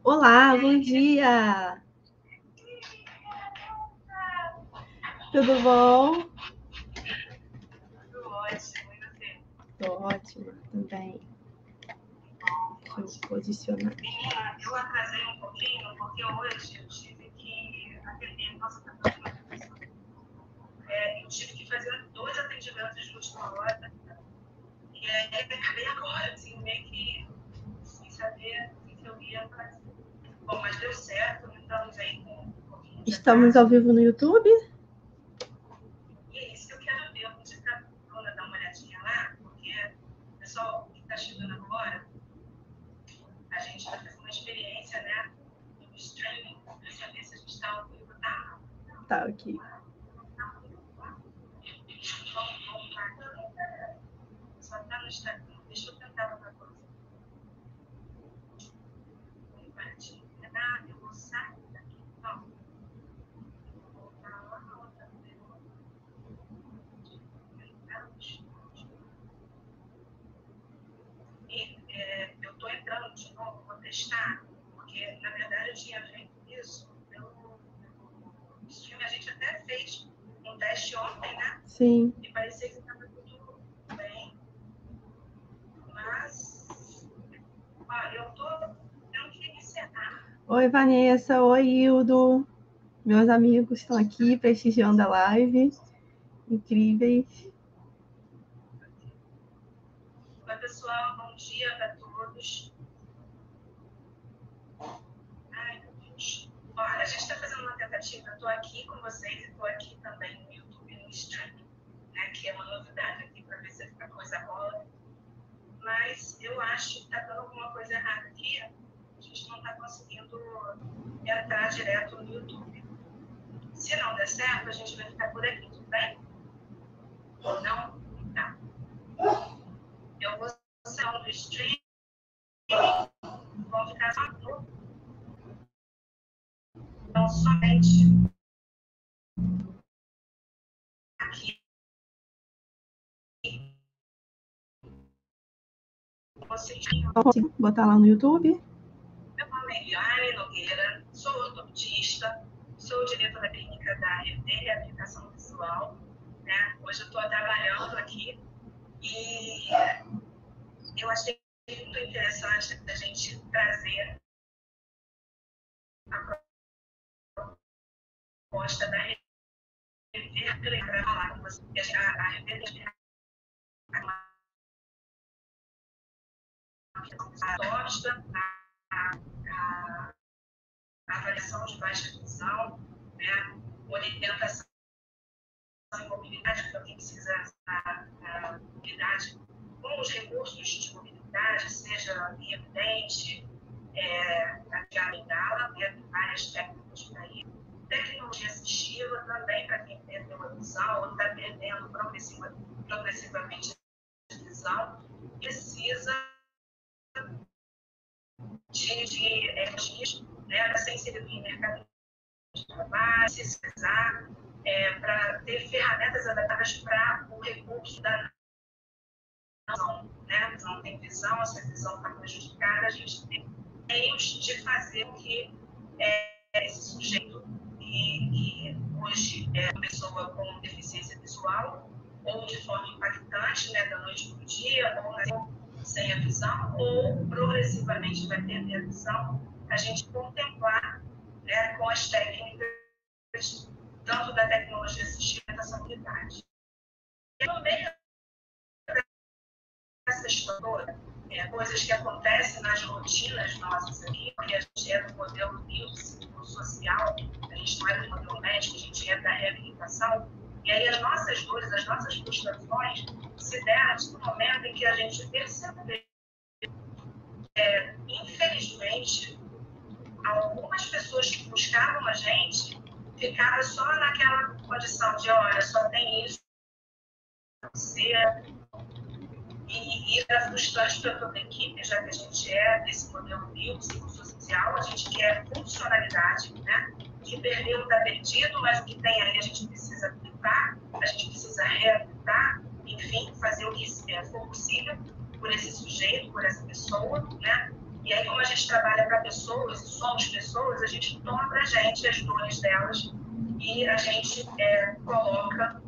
Olá, bom dia! Tudo bom? Tudo ótimo, e você? Tô ótima também. Deixa eu posicionar. Menina, eu atrasei um pouquinho, porque hoje eu tive que atender. Nossa, tá tão difícil. Eu tive que fazer 2 atendimentos de última hora. E aí eu acabei agora, assim, meio que sem saber o que eu ia fazer. Bom, mas deu certo, estamos aí com um pouquinho de Estamos atraso. ao vivo no YouTube? E é isso que eu quero ver. Eu vou pedir pra Bruna dar uma olhadinha lá, porque o pessoal que está chegando agora, a gente vai fazer uma experiência, né, no streaming, para saber se a gente está ao vivo, tá? Tá, aqui. Vamos lá. Só tá no Instagram. Deixa eu tentar outra coisa. Vamos partir. Eu vou sair daqui. Não. Vou voltar lá na outra tela. E eu estou entrando de novo, vou testar, porque na verdade eu tinha feito isso pelo stream. A gente até fez um teste ontem, né? Sim. E parecia que estava tudo bem. Mas, olha, eu tendo que encerrar. Oi, Vanessa. Oi, Hildo. Meus amigos estão aqui prestigiando a live. Incríveis. Oi, pessoal. Bom dia para todos. Ai, meu Deus. Olha, a gente está fazendo uma tentativa. Eu estou aqui com vocês e estou aqui também no YouTube, no streaming, né? Que é uma novidade aqui para ver se a coisa rola. Mas eu acho que está dando alguma coisa errada aqui. A gente não está conseguindo entrar direto no YouTube. Se não der certo, a gente vai ficar por aqui, tudo bem? Ou não? Tá. Eu vou sair do stream. Vão ficar só no. Então, somente aqui. Vocês. Eu consigo botar lá no YouTube? Meu nome é Eliane Nogueira, sou ortopedista, sou diretora clínica da reabilitação visual. Né? Hoje eu estou trabalhando aqui e eu achei muito interessante a gente trazer a proposta da reabilitação para falar com vocês. A reabilitação proposta, a avaliação de baixa visão, né? Orientação em mobilidade para quem precisa da mobilidade com os recursos de mobilidade, seja via evidente, a amigdala, né? Tem várias técnicas para isso. Tecnologia assistiva também para quem perdeu a visão ou está perdendo progressivamente a visão, precisa né, sem ser em mercado de trabalho, se precisar, para ter ferramentas adaptadas para o recurso da visão. Né? A visão tem visão, essa visão está prejudicada, a gente tem meios de fazer com que esse sujeito, que hoje é uma pessoa com deficiência visual, ou de forma impactante, né, da noite para o dia, ou sem a visão, ou progressivamente vai perder a visão, a gente contemplar, né, com as técnicas, tanto da tecnologia assistiva quanto da habilidade. E no meio dessa história, coisas que acontecem nas rotinas nossas aqui, porque a gente é do modelo biopsicossocial, a gente não é do modelo médico, a gente é da reabilitação, e aí as nossas dores, as nossas frustrações se deram no momento em que a gente percebeu, infelizmente, algumas pessoas que buscavam a gente ficavam só naquela condição de, olha, só tem isso, você e era frustrante para toda a equipe, já que a gente é desse modelo biopsicossocial, a gente quer funcionalidade, né? Que perdeu está perdido, mas o que tem aí a gente precisa aplicar, a gente precisa reabilitar, enfim, fazer o que for possível por esse sujeito, por essa pessoa, né? E aí, como a gente trabalha para pessoas, e somos pessoas, a gente toma para a gente as dores delas e a gente coloca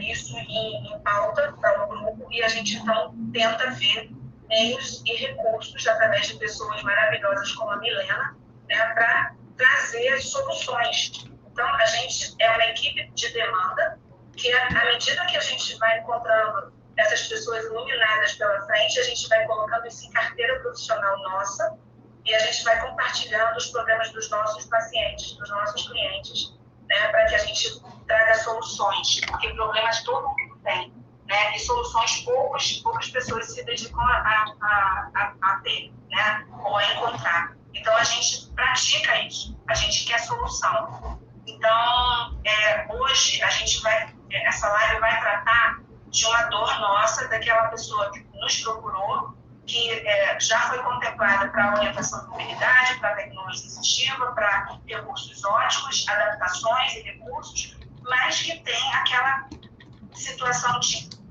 isso em pauta para o grupo e a gente, então, tenta ver meios e recursos através de pessoas maravilhosas como a Milena, né, para trazer soluções. Então, a gente é uma equipe de demanda que, à medida que a gente vai encontrando essas pessoas iluminadas pela frente, a gente vai colocando isso em carteira profissional nossa e a gente vai compartilhando os problemas dos nossos pacientes, dos nossos clientes, né, para que a gente traga soluções, porque problemas todo mundo tem, né, e soluções poucas pessoas se dedicam a ter, né, ou a encontrar. Então, a gente pratica isso, a gente quer solução. Então, hoje, essa live vai tratar de uma dor nossa, daquela pessoa que nos procurou, que já foi contemplada para orientação de mobilidade, para tecnologia assistiva, para recursos óticos, adaptações e recursos, mas que tem aquela situação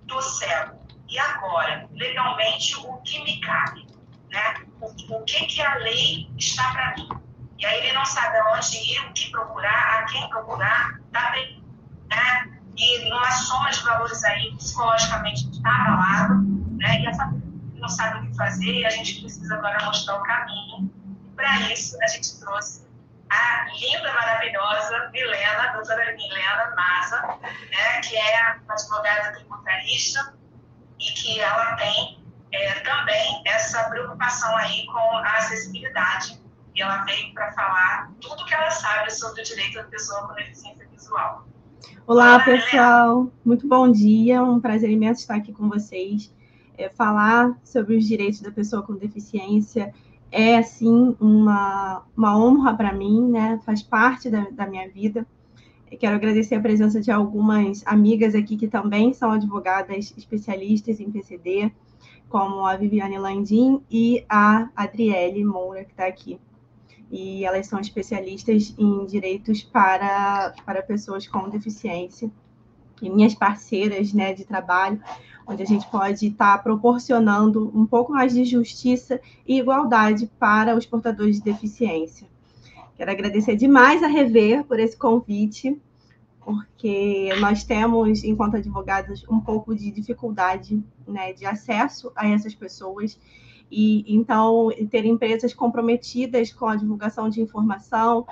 do cego. E agora, legalmente, o que me cabe? Né? O que a lei está para mim? E aí ele não sabe aonde ir, o que procurar, a quem procurar, né? E numa soma de valores aí, psicologicamente está abalado, né? E essa pessoa não sabe o que fazer e a gente precisa agora mostrar o caminho. Para isso, a gente trouxe a linda, maravilhosa Milena, a doutora Milena Maza, né? Que é uma advogada tributarista e que ela tem também essa preocupação aí com a acessibilidade. E ela veio para falar tudo que ela sabe sobre o direito da pessoa com deficiência visual. Olá, pessoal. Muito bom dia. Um prazer imenso estar aqui com vocês. Falar sobre os direitos da pessoa com deficiência é, assim, uma honra para mim, né? Faz parte da minha vida. Quero agradecer a presença de algumas amigas aqui que também são advogadas especialistas em PCD, como a Viviane Landim e a Adriele Moura, que está aqui. E elas são especialistas em direitos para pessoas com deficiência. E minhas parceiras, né, de trabalho, onde a gente pode estar proporcionando um pouco mais de justiça e igualdade para os portadores de deficiência. Quero agradecer demais a Rever por esse convite, porque nós temos, enquanto advogados, um pouco de dificuldade, né, de acesso a essas pessoas. E então, ter empresas comprometidas com a divulgação de informação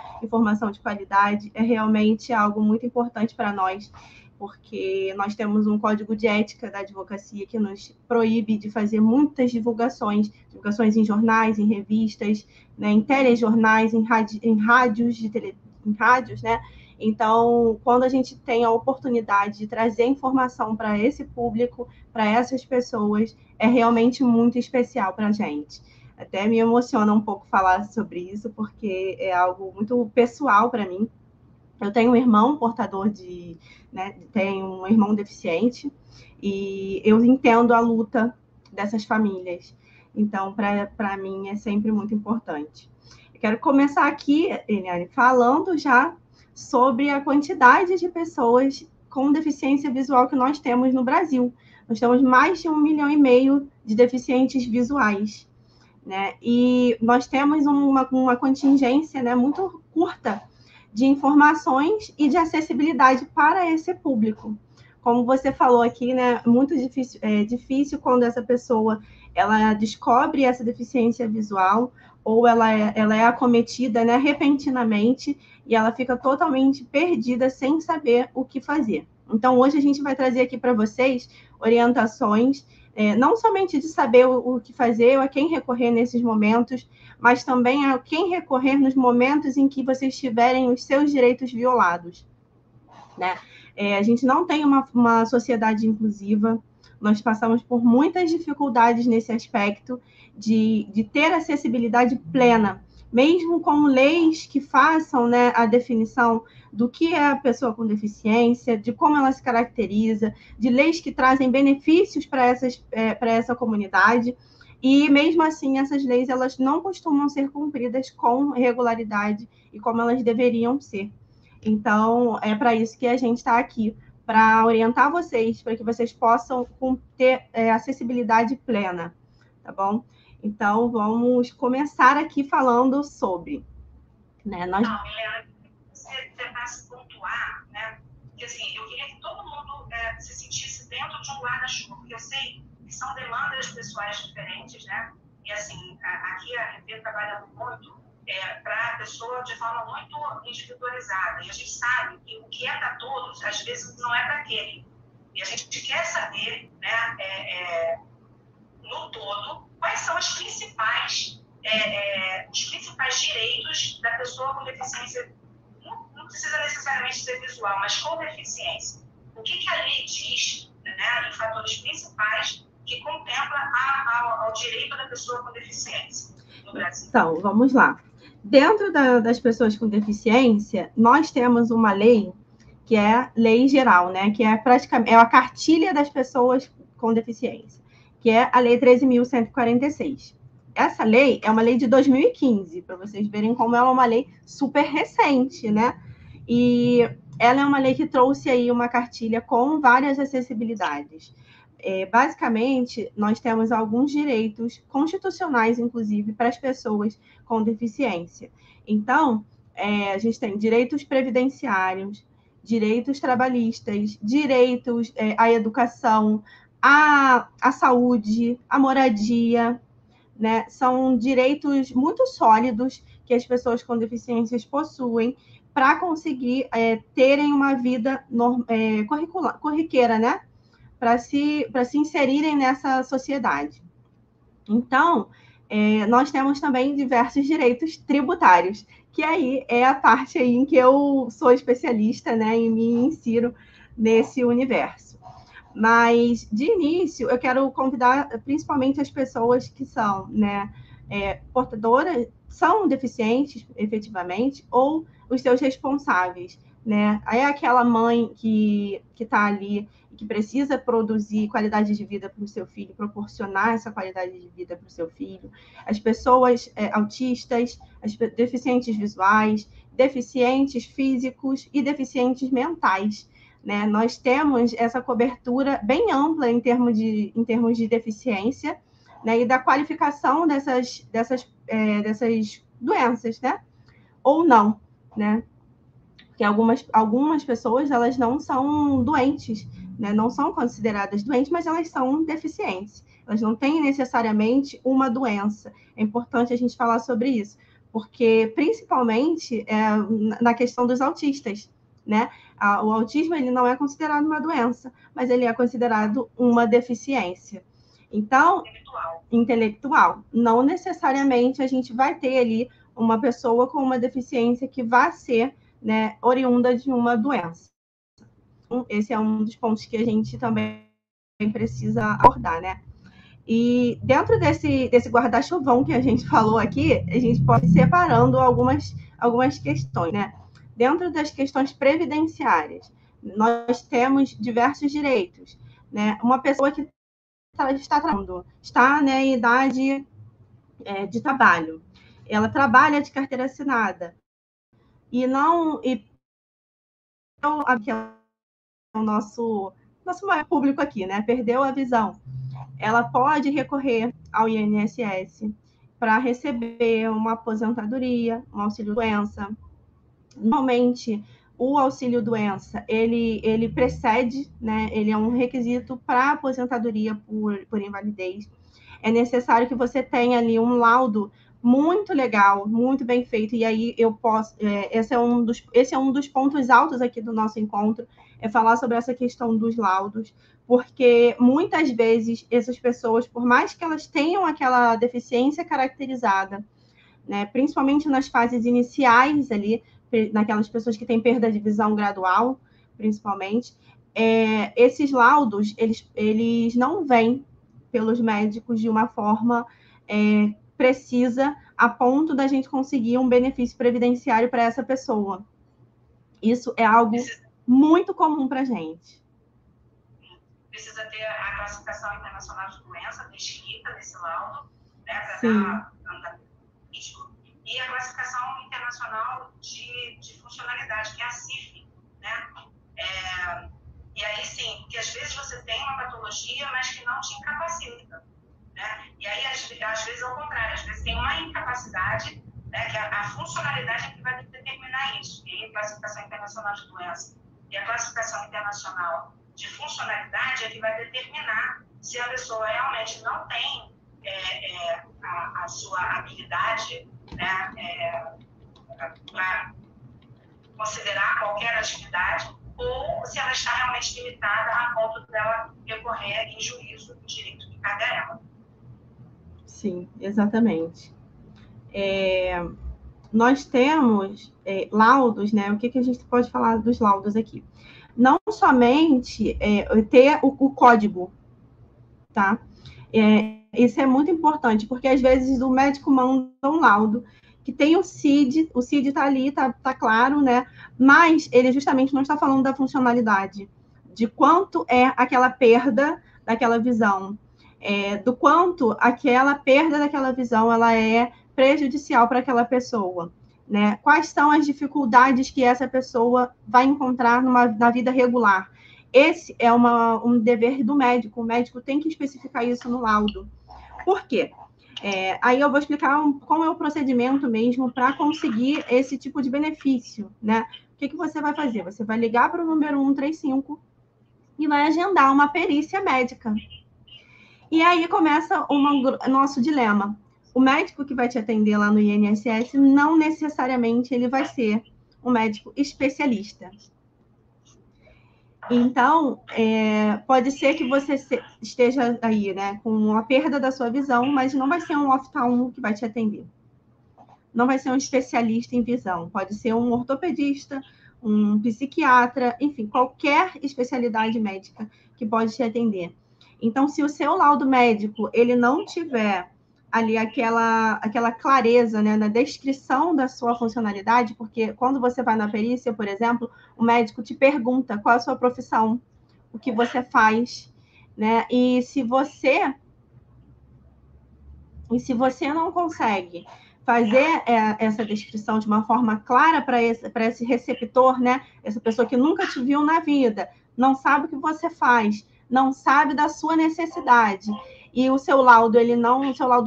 de qualidade, é realmente algo muito importante para nós, porque nós temos um código de ética da advocacia que nos proíbe de fazer muitas divulgações em jornais, em revistas, né, em telejornais, em rádios, né? Então, quando a gente tem a oportunidade de trazer informação para esse público, para essas pessoas, é realmente muito especial para a gente. Até me emociona um pouco falar sobre isso, porque é algo muito pessoal para mim. Eu tenho um irmão portador tenho um irmão deficiente, e eu entendo a luta dessas famílias. Então, para mim, é sempre muito importante. Eu quero começar aqui, Eliane, falando já sobre a quantidade de pessoas com deficiência visual que nós temos no Brasil. Nós temos mais de 1,5 milhão de deficientes visuais, né? E nós temos uma contingência, né, muito curta de informações e de acessibilidade para esse público. Como você falou aqui, né, muito difícil, difícil quando essa pessoa ela descobre essa deficiência visual ou ela é acometida, né, repentinamente, e ela fica totalmente perdida sem saber o que fazer. Então, hoje a gente vai trazer aqui para vocês orientações, não somente de saber o que fazer ou a quem recorrer nesses momentos, mas também a quem recorrer nos momentos em que vocês tiverem os seus direitos violados, né? A gente não tem uma sociedade inclusiva, nós passamos por muitas dificuldades nesse aspecto de ter acessibilidade plena, mesmo com leis que façam, né, a definição do que é a pessoa com deficiência, de como ela se caracteriza, de leis que trazem benefícios para essa comunidade. E mesmo assim, essas leis elas não costumam ser cumpridas com regularidade e como elas deveriam ser. Então, é para isso que a gente está aqui, para orientar vocês, para que vocês possam ter acessibilidade plena, tá bom? Então, vamos começar aqui falando sobre. Né? Não, Milena, você tentasse pontuar, né? Porque assim, eu queria que todo mundo se sentisse dentro de um guarda-chuva, porque eu sei que são demandas pessoais diferentes, né? E assim, aqui a RP trabalha muito para a pessoa de forma muito individualizada. E a gente sabe que o que é para todos, às vezes, não é para aquele. E a gente quer saber, né, no todo, quais são os principais direitos da pessoa com deficiência. Não precisa necessariamente ser visual, mas com deficiência. O que a lei diz, né, em fatores principais que contempla ao direito da pessoa com deficiência no Brasil? Então, vamos lá. Dentro das pessoas com deficiência, nós temos uma lei que é lei geral, né? Que é praticamente a cartilha das pessoas com deficiência, que é a Lei 13.146. Essa lei é uma lei de 2015, para vocês verem como ela é uma lei super recente, né? E ela é uma lei que trouxe aí uma cartilha com várias acessibilidades. Basicamente, nós temos alguns direitos constitucionais, inclusive, para as pessoas com deficiência. Então, a gente tem direitos previdenciários, direitos trabalhistas, direitos à educação, à saúde, à moradia, né? São direitos muito sólidos que as pessoas com deficiências possuem para conseguir terem uma vida corriqueira, né? Para se inserirem nessa sociedade. Então, nós temos também diversos direitos tributários, que aí é a parte aí em que eu sou especialista, né, e me insiro nesse universo. Mas, de início, eu quero convidar principalmente as pessoas que são, né, portadoras, são deficientes, efetivamente, ou os seus responsáveis, né? Aí é aquela mãe que está ali, que precisa produzir qualidade de vida para o seu filho, proporcionar essa qualidade de vida para o seu filho, as pessoas autistas, as deficientes visuais, deficientes físicos e deficientes mentais. Né? Nós temos essa cobertura bem ampla em termos de deficiência, né? E da qualificação dessas doenças, né? Ou não, né? Porque algumas pessoas elas não são doentes, né? Não são consideradas doentes, mas elas são deficientes. Elas não têm necessariamente uma doença. É importante a gente falar sobre isso, porque principalmente na questão dos autistas, né? O autismo ele não é considerado uma doença, mas ele é considerado uma deficiência. Então, intelectual. Não necessariamente a gente vai ter ali uma pessoa com uma deficiência que vai ser, né, oriunda de uma doença. Esse é um dos pontos que a gente também precisa abordar, né? E dentro desse guarda-chuvão que a gente falou aqui, a gente pode ir separando algumas questões, né? Dentro das questões previdenciárias, nós temos diversos direitos, né? Uma pessoa que está trabalhando, está, né, em idade de trabalho, ela trabalha de carteira assinada e não que é o nosso maior público aqui, né? Perdeu a visão. Ela pode recorrer ao INSS para receber uma aposentadoria, um auxílio-doença. Normalmente, o auxílio-doença, ele precede, né? Ele é um requisito para aposentadoria por invalidez. É necessário que você tenha ali um laudo muito legal, muito bem feito, e aí eu posso. Esse é um dos pontos altos aqui do nosso encontro, é falar sobre essa questão dos laudos, porque muitas vezes essas pessoas, por mais que elas tenham aquela deficiência caracterizada, né, principalmente nas fases iniciais ali, naquelas pessoas que têm perda de visão gradual, principalmente, esses laudos, eles não vêm pelos médicos de uma forma precisa a ponto da gente conseguir um benefício previdenciário para essa pessoa. Isso é algo muito comum para a gente. Precisa ter a classificação internacional de doença descrita nesse laudo, né, para dar risco, e a classificação internacional de funcionalidade, que é a CIF, né? E aí sim, porque às vezes você tem uma patologia, mas que não te incapacita, né? E aí às vezes, ao contrário, às vezes tem uma incapacidade, né, que a funcionalidade é que vai determinar isso. E a classificação internacional de doença e a classificação internacional de funcionalidade é que vai determinar se a pessoa realmente não tem a sua habilidade, né, para considerar qualquer atividade, ou se ela está realmente limitada a ponto dela recorrer em juízo do direito que cabe a ela. Sim, exatamente. Nós temos laudos, né? O que a gente pode falar dos laudos aqui? Não somente ter o código, tá? Isso é muito importante, porque às vezes o médico manda um laudo que tem o CID está ali, está claro, né? Mas ele justamente não está falando da funcionalidade, de quanto é aquela perda daquela visão, do quanto aquela perda daquela visão ela é prejudicial para aquela pessoa, né? Quais são as dificuldades que essa pessoa vai encontrar na vida regular? Esse é um dever do médico. O médico tem que especificar isso no laudo. Por quê? Aí eu vou explicar como é o procedimento mesmo para conseguir esse tipo de benefício, né? O que você vai fazer? Você vai ligar para o número 135 e vai agendar uma perícia médica. E aí começa nosso dilema. O médico que vai te atender lá no INSS, não necessariamente ele vai ser um médico especialista. Então, pode ser que você esteja aí, né, com uma perda da sua visão, mas não vai ser um oftalmo que vai te atender. Não vai ser um especialista em visão. Pode ser um ortopedista, um psiquiatra, enfim, qualquer especialidade médica que pode te atender. Então, se o seu laudo médico ele não tiver ali aquela clareza, né, na descrição da sua funcionalidade, porque quando você vai na perícia, por exemplo, o médico te pergunta qual é a sua profissão, o que você faz, né? E se você não consegue fazer essa descrição de uma forma clara para esse receptor, né? Essa pessoa que nunca te viu na vida, não sabe o que você faz, não sabe da sua necessidade, e o seu laudo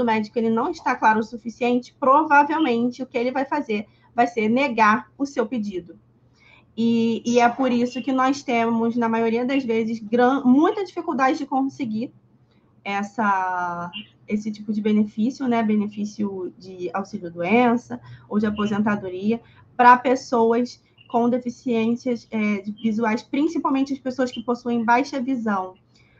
médico ele não está claro o suficiente, provavelmente o que ele vai fazer vai ser negar o seu pedido. E é por isso que nós temos, na maioria das vezes, muita dificuldade de conseguir esse tipo de benefício, né? Benefício de auxílio-doença ou de aposentadoria para pessoas com deficiências visuais, principalmente as pessoas que possuem baixa visão.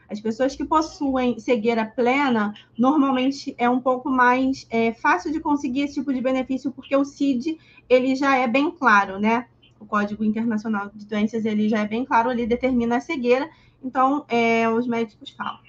As pessoas que possuem cegueira plena, normalmente é um pouco mais fácil de conseguir esse tipo de benefício, porque o CID ele já é bem claro, né? O Código Internacional de Doenças ele já é bem claro, ele determina a cegueira, então os médicos falam.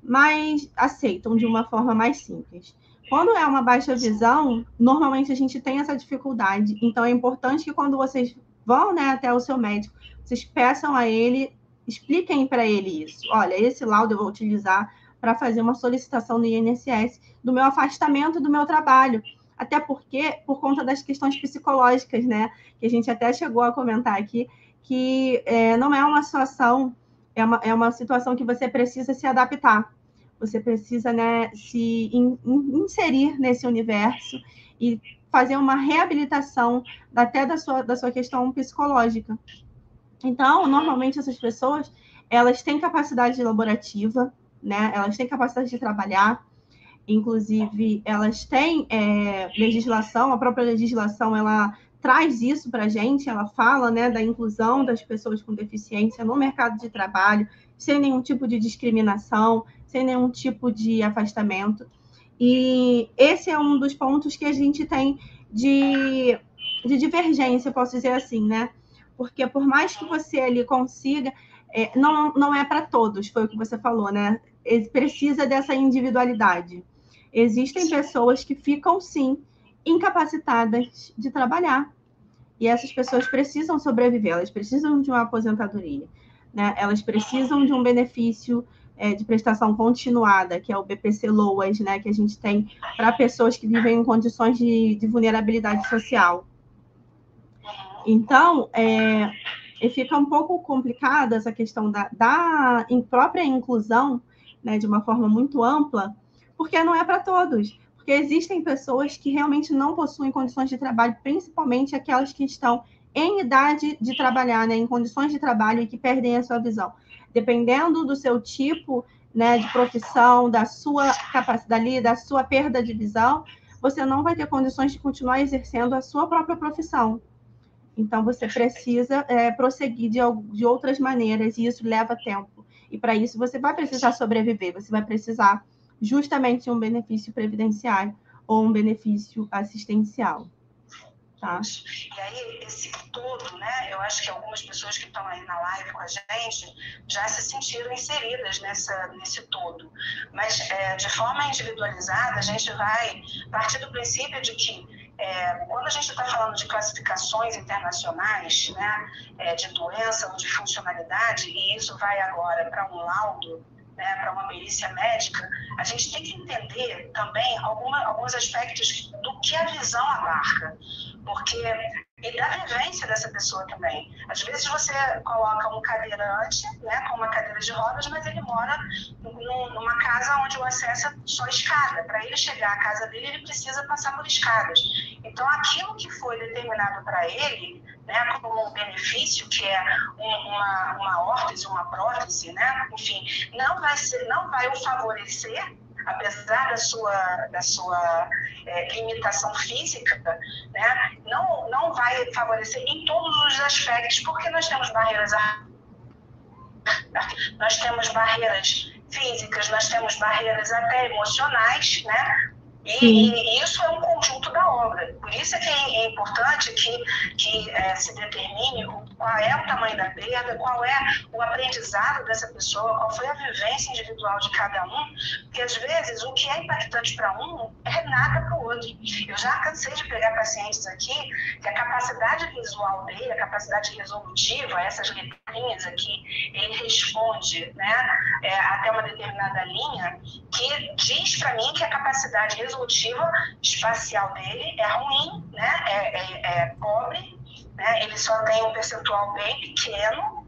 Mas aceitam de uma forma mais simples. Quando é uma baixa visão, normalmente a gente tem essa dificuldade, então é importante que quando vocês vão, né, até o seu médico, vocês peçam a ele, expliquem para ele isso. Olha, esse laudo eu vou utilizar para fazer uma solicitação no INSS do meu afastamento do meu trabalho. Até porque, por conta das questões psicológicas, né, que a gente até chegou a comentar aqui, que não é uma situação, é uma situação que você precisa se adaptar. Você precisa, né, se inserir nesse universo e fazer uma reabilitação até da sua questão psicológica. Então, normalmente essas pessoas, elas têm capacidade laborativa, né? Elas têm capacidade de trabalhar, inclusive elas têm legislação, a própria legislação, ela traz isso para a gente, ela fala, né, da inclusão das pessoas com deficiência no mercado de trabalho, sem nenhum tipo de discriminação, sem nenhum tipo de afastamento. E esse é um dos pontos que a gente tem de divergência, posso dizer assim, né? Porque por mais que você ali consiga, não é para todos, foi o que você falou, né? Precisa dessa individualidade. Existem pessoas que ficam, sim, incapacitadas de trabalhar. E essas pessoas precisam sobreviver, elas precisam de uma aposentadoria, né? Elas precisam de um benefício de prestação continuada, que é o BPC-LOAS, né? Que a gente tem para pessoas que vivem em condições de vulnerabilidade social. Então, fica um pouco complicada essa questão da própria inclusão, né, de uma forma muito ampla, porque não é para todos. Porque existem pessoas que realmente não possuem condições de trabalho, principalmente aquelas que estão em idade de trabalhar, né, em condições de trabalho e que perdem a sua visão. Dependendo do seu tipo, né, de profissão, da sua capacidade, da sua perda de visão, você não vai ter condições de continuar exercendo a sua própria profissão. Então, você precisa prosseguir de outras maneiras, e isso leva tempo. E para isso, você vai precisar sobreviver, você vai precisar justamente um benefício previdenciário ou um benefício assistencial. Tá? E aí, esse todo, né? Eu acho que algumas pessoas que estão aí na live com a gente já se sentiram inseridas nesse todo. Mas, de forma individualizada, a gente vai partir do princípio de que quando a gente está falando de classificações internacionais, né, de doença ou de funcionalidade, e isso vai agora para um laudo, né, para uma perícia médica, a gente tem que entender também alguns aspectos do que a visão abarca, porque e da vivência dessa pessoa também. Às vezes você coloca um cadeirante, né, com uma cadeira de rodas, mas ele mora numa casa onde o acesso é só escada. Para ele chegar à casa dele, ele precisa passar por escadas. Então, aquilo que foi determinado para ele, né, como um benefício, que é uma órtese, uma prótese, né, enfim, não vai o favorecer, apesar da sua limitação física, né, não vai favorecer em todos os aspectos, porque nós temos barreiras físicas, nós temos barreiras até emocionais, né? E isso é um conjunto da obra. Por isso é que é importante que se determine qual é o tamanho da perda, qual é o aprendizado dessa pessoa, qual foi a vivência individual de cada um, porque às vezes o que é impactante para um é nada para o outro. Eu já cansei de pegar pacientes aqui que a capacidade visual dele, a capacidade resolutiva, essas letrinhas aqui, ele responde, né, até uma determinada linha, que diz para mim que a capacidade resolutiva espacial dele é ruim, né? É pobre, né? Ele só tem um percentual bem pequeno,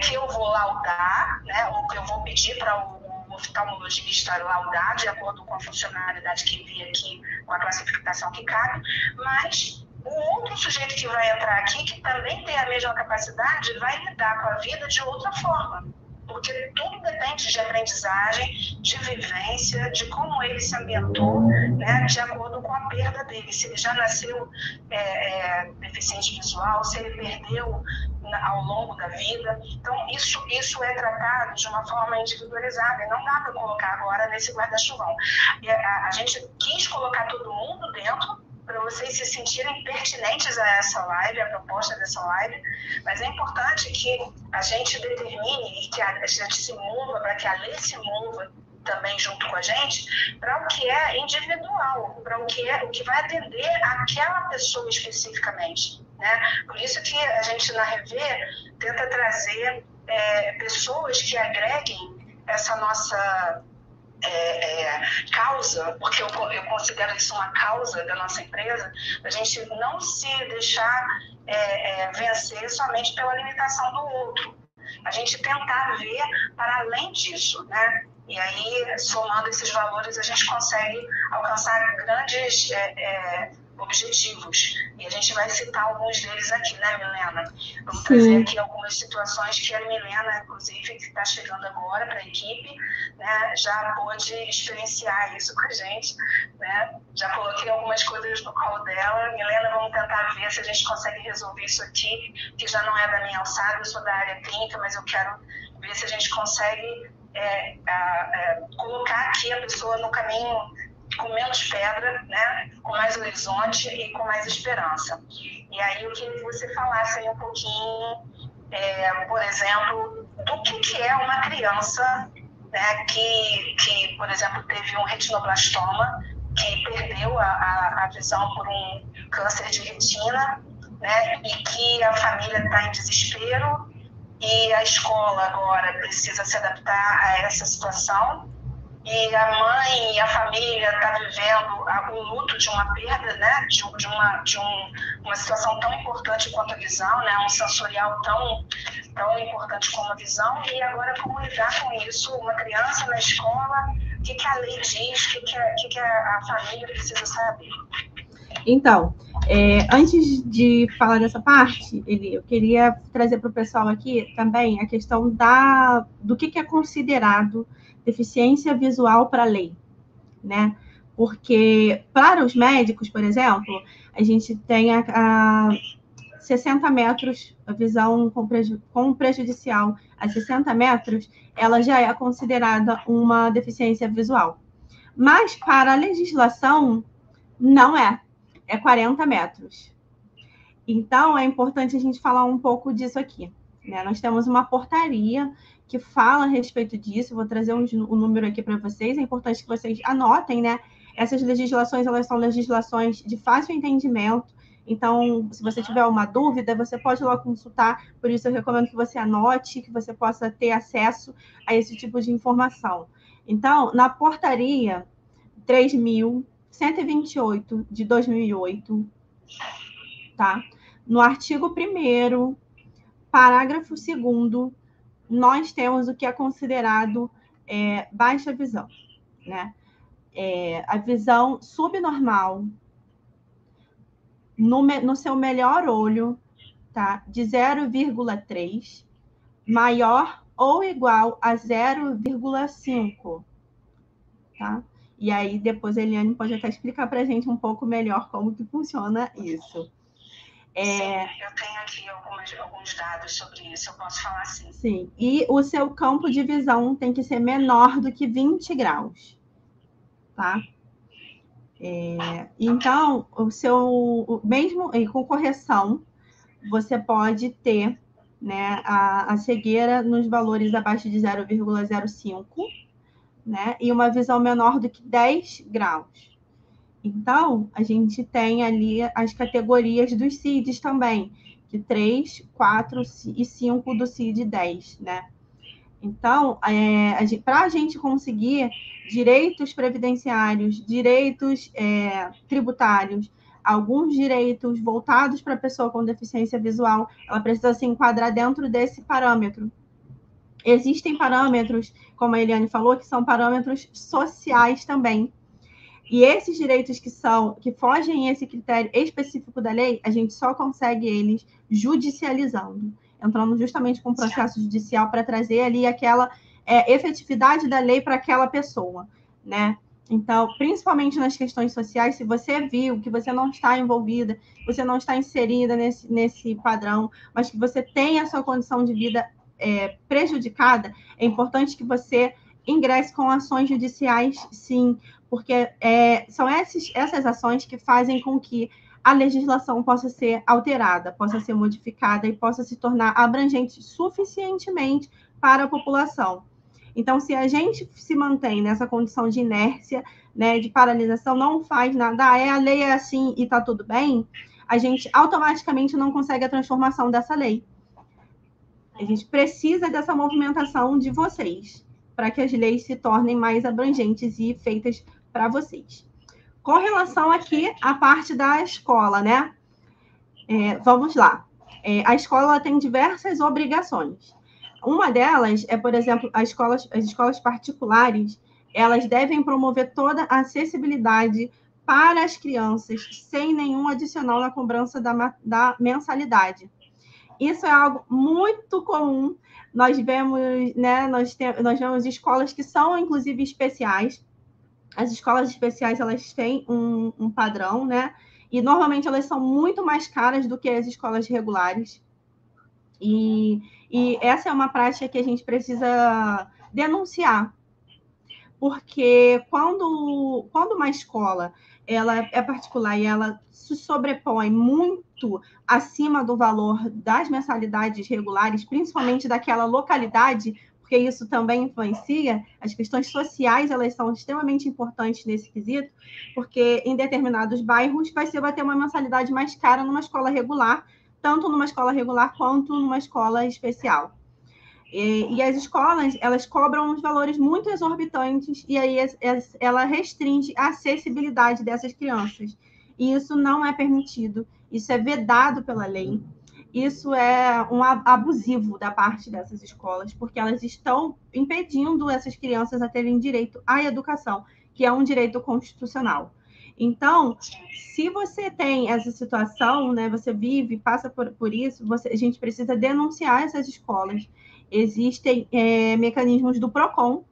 que eu vou laudar, né? Ou que eu vou pedir para o oftalmologista laudar de acordo com a funcionalidade que vi aqui, com a classificação que cabe, mas o outro sujeito que vai entrar aqui, que também tem a mesma capacidade, vai lidar com a vida de outra forma. Porque tudo depende de aprendizagem, de vivência, de como ele se ambientou, né, de acordo com a perda dele. Se ele já nasceu deficiente visual, se ele perdeu ao longo da vida. Então, isso é tratado de uma forma individualizada, e não dá para colocar agora nesse guarda-chuvão. A gente quis colocar todo mundo dentro, para vocês se sentirem pertinentes a essa live, a proposta dessa live, mas é importante que a gente determine e que a gente se mova, para que a lei se mova também junto com a gente, para o que é individual, para o que vai atender aquela pessoa especificamente, né? Por isso que a gente na Rever tenta trazer pessoas que agreguem essa nossa causa, porque eu considero isso uma causa da nossa empresa, a gente não se deixar vencer somente pela limitação do outro. A gente tentar ver para além disso, né? E aí, somando esses valores, a gente consegue alcançar grandes objetivos. E a gente vai citar alguns deles aqui, né, Milena? Vamos trazer aqui algumas situações que a Milena, inclusive, que está chegando agora para a equipe, né, já pôde experienciar isso com a gente, né? Já coloquei algumas coisas no colo dela. Milena, vamos tentar ver se a gente consegue resolver isso aqui, que já não é da minha alçada, eu sou da área clínica, mas eu quero ver se a gente consegue colocar aqui a pessoa no caminho com menos pedra, né, com mais horizonte e com mais esperança. E aí eu queria que você falasse aí um pouquinho, por exemplo, do que é uma criança, né, que, por exemplo, teve um retinoblastoma, que perdeu a visão por um câncer de retina, né, e que a família está em desespero, e a escola agora precisa se adaptar a essa situação, e a mãe e a família estão vivendo o luto de uma perda, né, de uma situação tão importante quanto a visão, né, um sensorial tão importante como a visão, e agora como lidar com isso, uma criança na escola, que a lei diz, o que a família precisa saber. Então, antes de falar dessa parte, eu queria trazer para o pessoal aqui também a questão do que é considerado deficiência visual para a lei, né? Porque para os médicos, por exemplo, a gente tem a 60 metros, a visão com prejudicial a 60 metros, ela já é considerada uma deficiência visual. Mas para a legislação, não é. É 40 metros. Então, é importante a gente falar um pouco disso aqui, né? Nós temos uma portaria que fala a respeito disso. Vou trazer um número aqui para vocês. É importante que vocês anotem, né? Essas legislações, elas são legislações de fácil entendimento. Então, se você tiver uma dúvida, você pode lá consultar. Por isso, eu recomendo que você anote, que você possa ter acesso a esse tipo de informação. Então, na portaria 3.128 de 2008, tá? No artigo 1º, parágrafo 2º, nós temos o que é considerado baixa visão, né? A visão subnormal no seu melhor olho, tá? De 0,3, maior ou igual a 0,5, tá? E aí, depois a Eliane pode até explicar para a gente um pouco melhor como que funciona isso. Sim, eu tenho aqui alguns dados sobre isso, eu posso falar sim. Sim, e o seu campo de visão tem que ser menor do que 20 graus, tá? Então, mesmo com correção, você pode ter, né, a cegueira nos valores abaixo de 0,05, né, e uma visão menor do que 10 graus. Então, a gente tem ali as categorias dos CIDs também, que 3, 4 e 5 do CID 10, né? Então, para a gente conseguir direitos previdenciários, direitos tributários, alguns direitos voltados para a pessoa com deficiência visual, ela precisa se enquadrar dentro desse parâmetro. Existem parâmetros, como a Eliane falou, que são parâmetros sociais também. E esses direitos que fogem esse critério específico da lei, a gente só consegue eles judicializando, entrando justamente com o processo judicial para trazer ali aquela efetividade da lei para aquela pessoa, né? Então, principalmente nas questões sociais, se você viu que você não está envolvida, você não está inserida nesse padrão, mas que você tem a sua condição de vida prejudicada, é importante que você ingresse com ações judiciais, sim, porque são essas ações que fazem com que a legislação possa ser alterada, possa ser modificada e possa se tornar abrangente suficientemente para a população. Então, se a gente se mantém nessa condição de inércia, né, de paralisação, não faz nada, a lei é assim e está tudo bem, a gente automaticamente não consegue a transformação dessa lei. A gente precisa dessa movimentação de vocês, para que as leis se tornem mais abrangentes e feitas para vocês. Com relação aqui à parte da escola, né? Vamos lá. A escola tem diversas obrigações. Uma delas é, por exemplo, as escolas particulares, elas devem promover toda a acessibilidade para as crianças, sem nenhum adicional na cobrança da mensalidade. Isso é algo muito comum. Nós vemos, né, nós vemos escolas que são, inclusive, especiais. As escolas especiais, elas têm um padrão, né? E, normalmente, elas são muito mais caras do que as escolas regulares. E essa é uma prática que a gente precisa denunciar. Porque quando uma escola ela é particular e ela se sobrepõe muito acima do valor das mensalidades regulares, principalmente daquela localidade, porque isso também influencia, as questões sociais, elas são extremamente importantes nesse quesito, porque em determinados bairros vai ter uma mensalidade mais cara numa escola regular, tanto numa escola regular quanto numa escola especial. E as escolas, elas cobram uns valores muito exorbitantes e aí ela restringe a acessibilidade dessas crianças. E isso não é permitido, isso é vedado pela lei. isso é um abusivo da parte dessas escolas, porque elas estão impedindo essas crianças a terem direito à educação, que é um direito constitucional. Então, se você tem essa situação, né, você vive, passa por isso, a gente precisa denunciar essas escolas. Existem mecanismos do PROCON,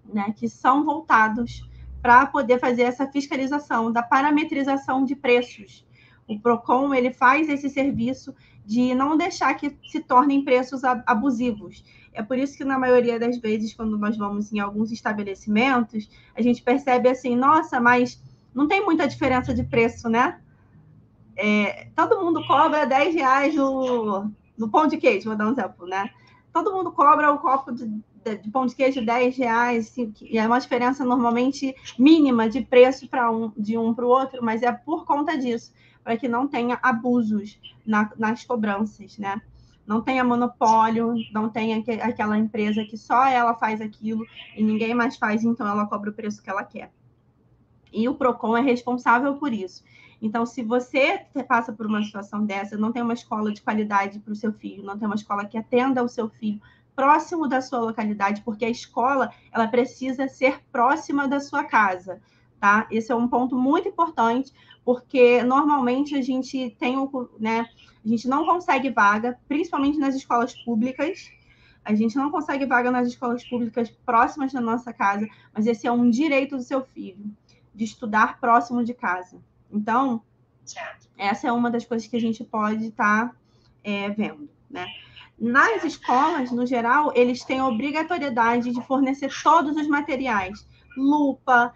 né, que são voltados para poder fazer essa fiscalização da parametrização de preços. O PROCON ele faz esse serviço de não deixar que se tornem preços abusivos. É por isso que, na maioria das vezes, quando nós vamos em alguns estabelecimentos, a gente percebe assim, nossa, mas não tem muita diferença de preço, né? Todo mundo cobra R$10 no pão de queijo, vou dar um exemplo, né? Todo mundo cobra o copo de pão de queijo R$10, assim, e é uma diferença normalmente mínima de preço de um para o outro, mas é por conta disso, para que não tenha abusos nas cobranças, né? Não tenha monopólio, não tenha aquela empresa que só ela faz aquilo e ninguém mais faz, então ela cobra o preço que ela quer. E o PROCON é responsável por isso. Então, se você passa por uma situação dessa, não tem uma escola de qualidade para o seu filho, não tem uma escola que atenda ao seu filho próximo da sua localidade, porque a escola ela precisa ser próxima da sua casa, tá? Esse é um ponto muito importante, porque normalmente a gente tem, né, a gente não consegue vaga, principalmente nas escolas públicas. A gente não consegue vaga nas escolas públicas próximas da nossa casa, mas esse é um direito do seu filho, de estudar próximo de casa. Então, essa é uma das coisas que a gente pode estar vendo, né? Nas escolas, no geral, eles têm a obrigatoriedade de fornecer todos os materiais, lupa,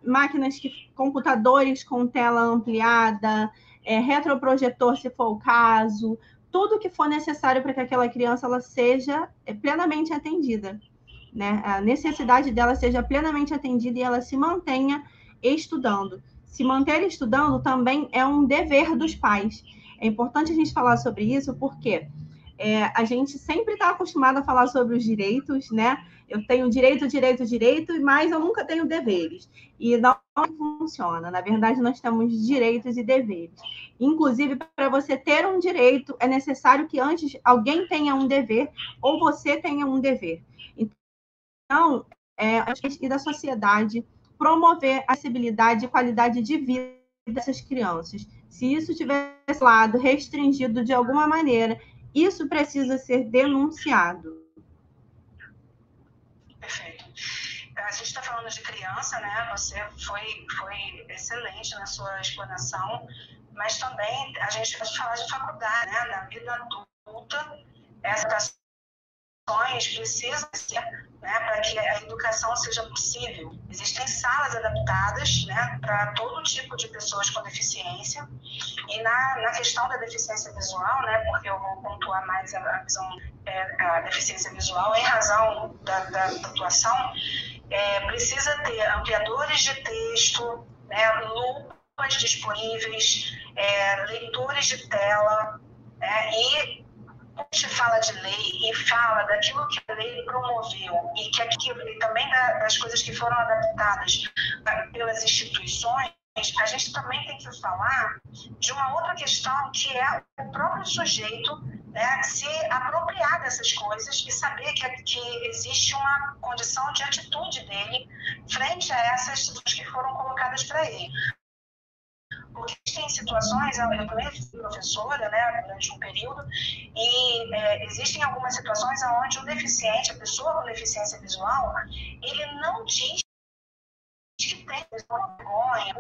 máquinas, computadores com tela ampliada, retroprojetor, se for o caso, tudo que for necessário para que aquela criança ela seja plenamente atendida, né? A necessidade dela seja plenamente atendida e ela se mantenha estudando. Se manter estudando também é um dever dos pais. É importante a gente falar sobre isso porque a gente sempre está acostumado a falar sobre os direitos, né? Eu tenho direito, mas eu nunca tenho deveres. E não funciona. Na verdade, nós temos direitos e deveres. Inclusive, para você ter um direito, é necessário que antes alguém tenha um dever ou você tenha um dever. Então, e da sociedade promover a acessibilidade e qualidade de vida dessas crianças. Se isso tivesse lado restringido de alguma maneira, isso precisa ser denunciado. Perfeito. A gente está falando de criança, né? Você foi excelente na sua explanação, mas também a gente pode falar de faculdade, né? Na vida adulta, essas ações precisam ser, né, para que a educação seja possível. Existem salas adaptadas, né, para todo tipo de pessoas com deficiência. E na questão da deficiência visual, né, porque eu vou pontuar mais a visão a deficiência visual em razão da atuação, precisa ter ampliadores de texto, né, lupas disponíveis, leitores de tela, e a gente fala de lei e fala daquilo que a lei promoveu e que aquilo, e também das coisas que foram adaptadas pelas instituições, a gente também tem que falar de uma outra questão que é o próprio sujeito, né, se apropriar dessas coisas e saber que existe uma condição de atitude dele frente a essas situações que foram colocadas para ele. Porque tem situações, eu também fui professora, né, durante um período, e existem algumas situações onde o deficiente, a pessoa com deficiência visual, ele não diz que tem vergonha,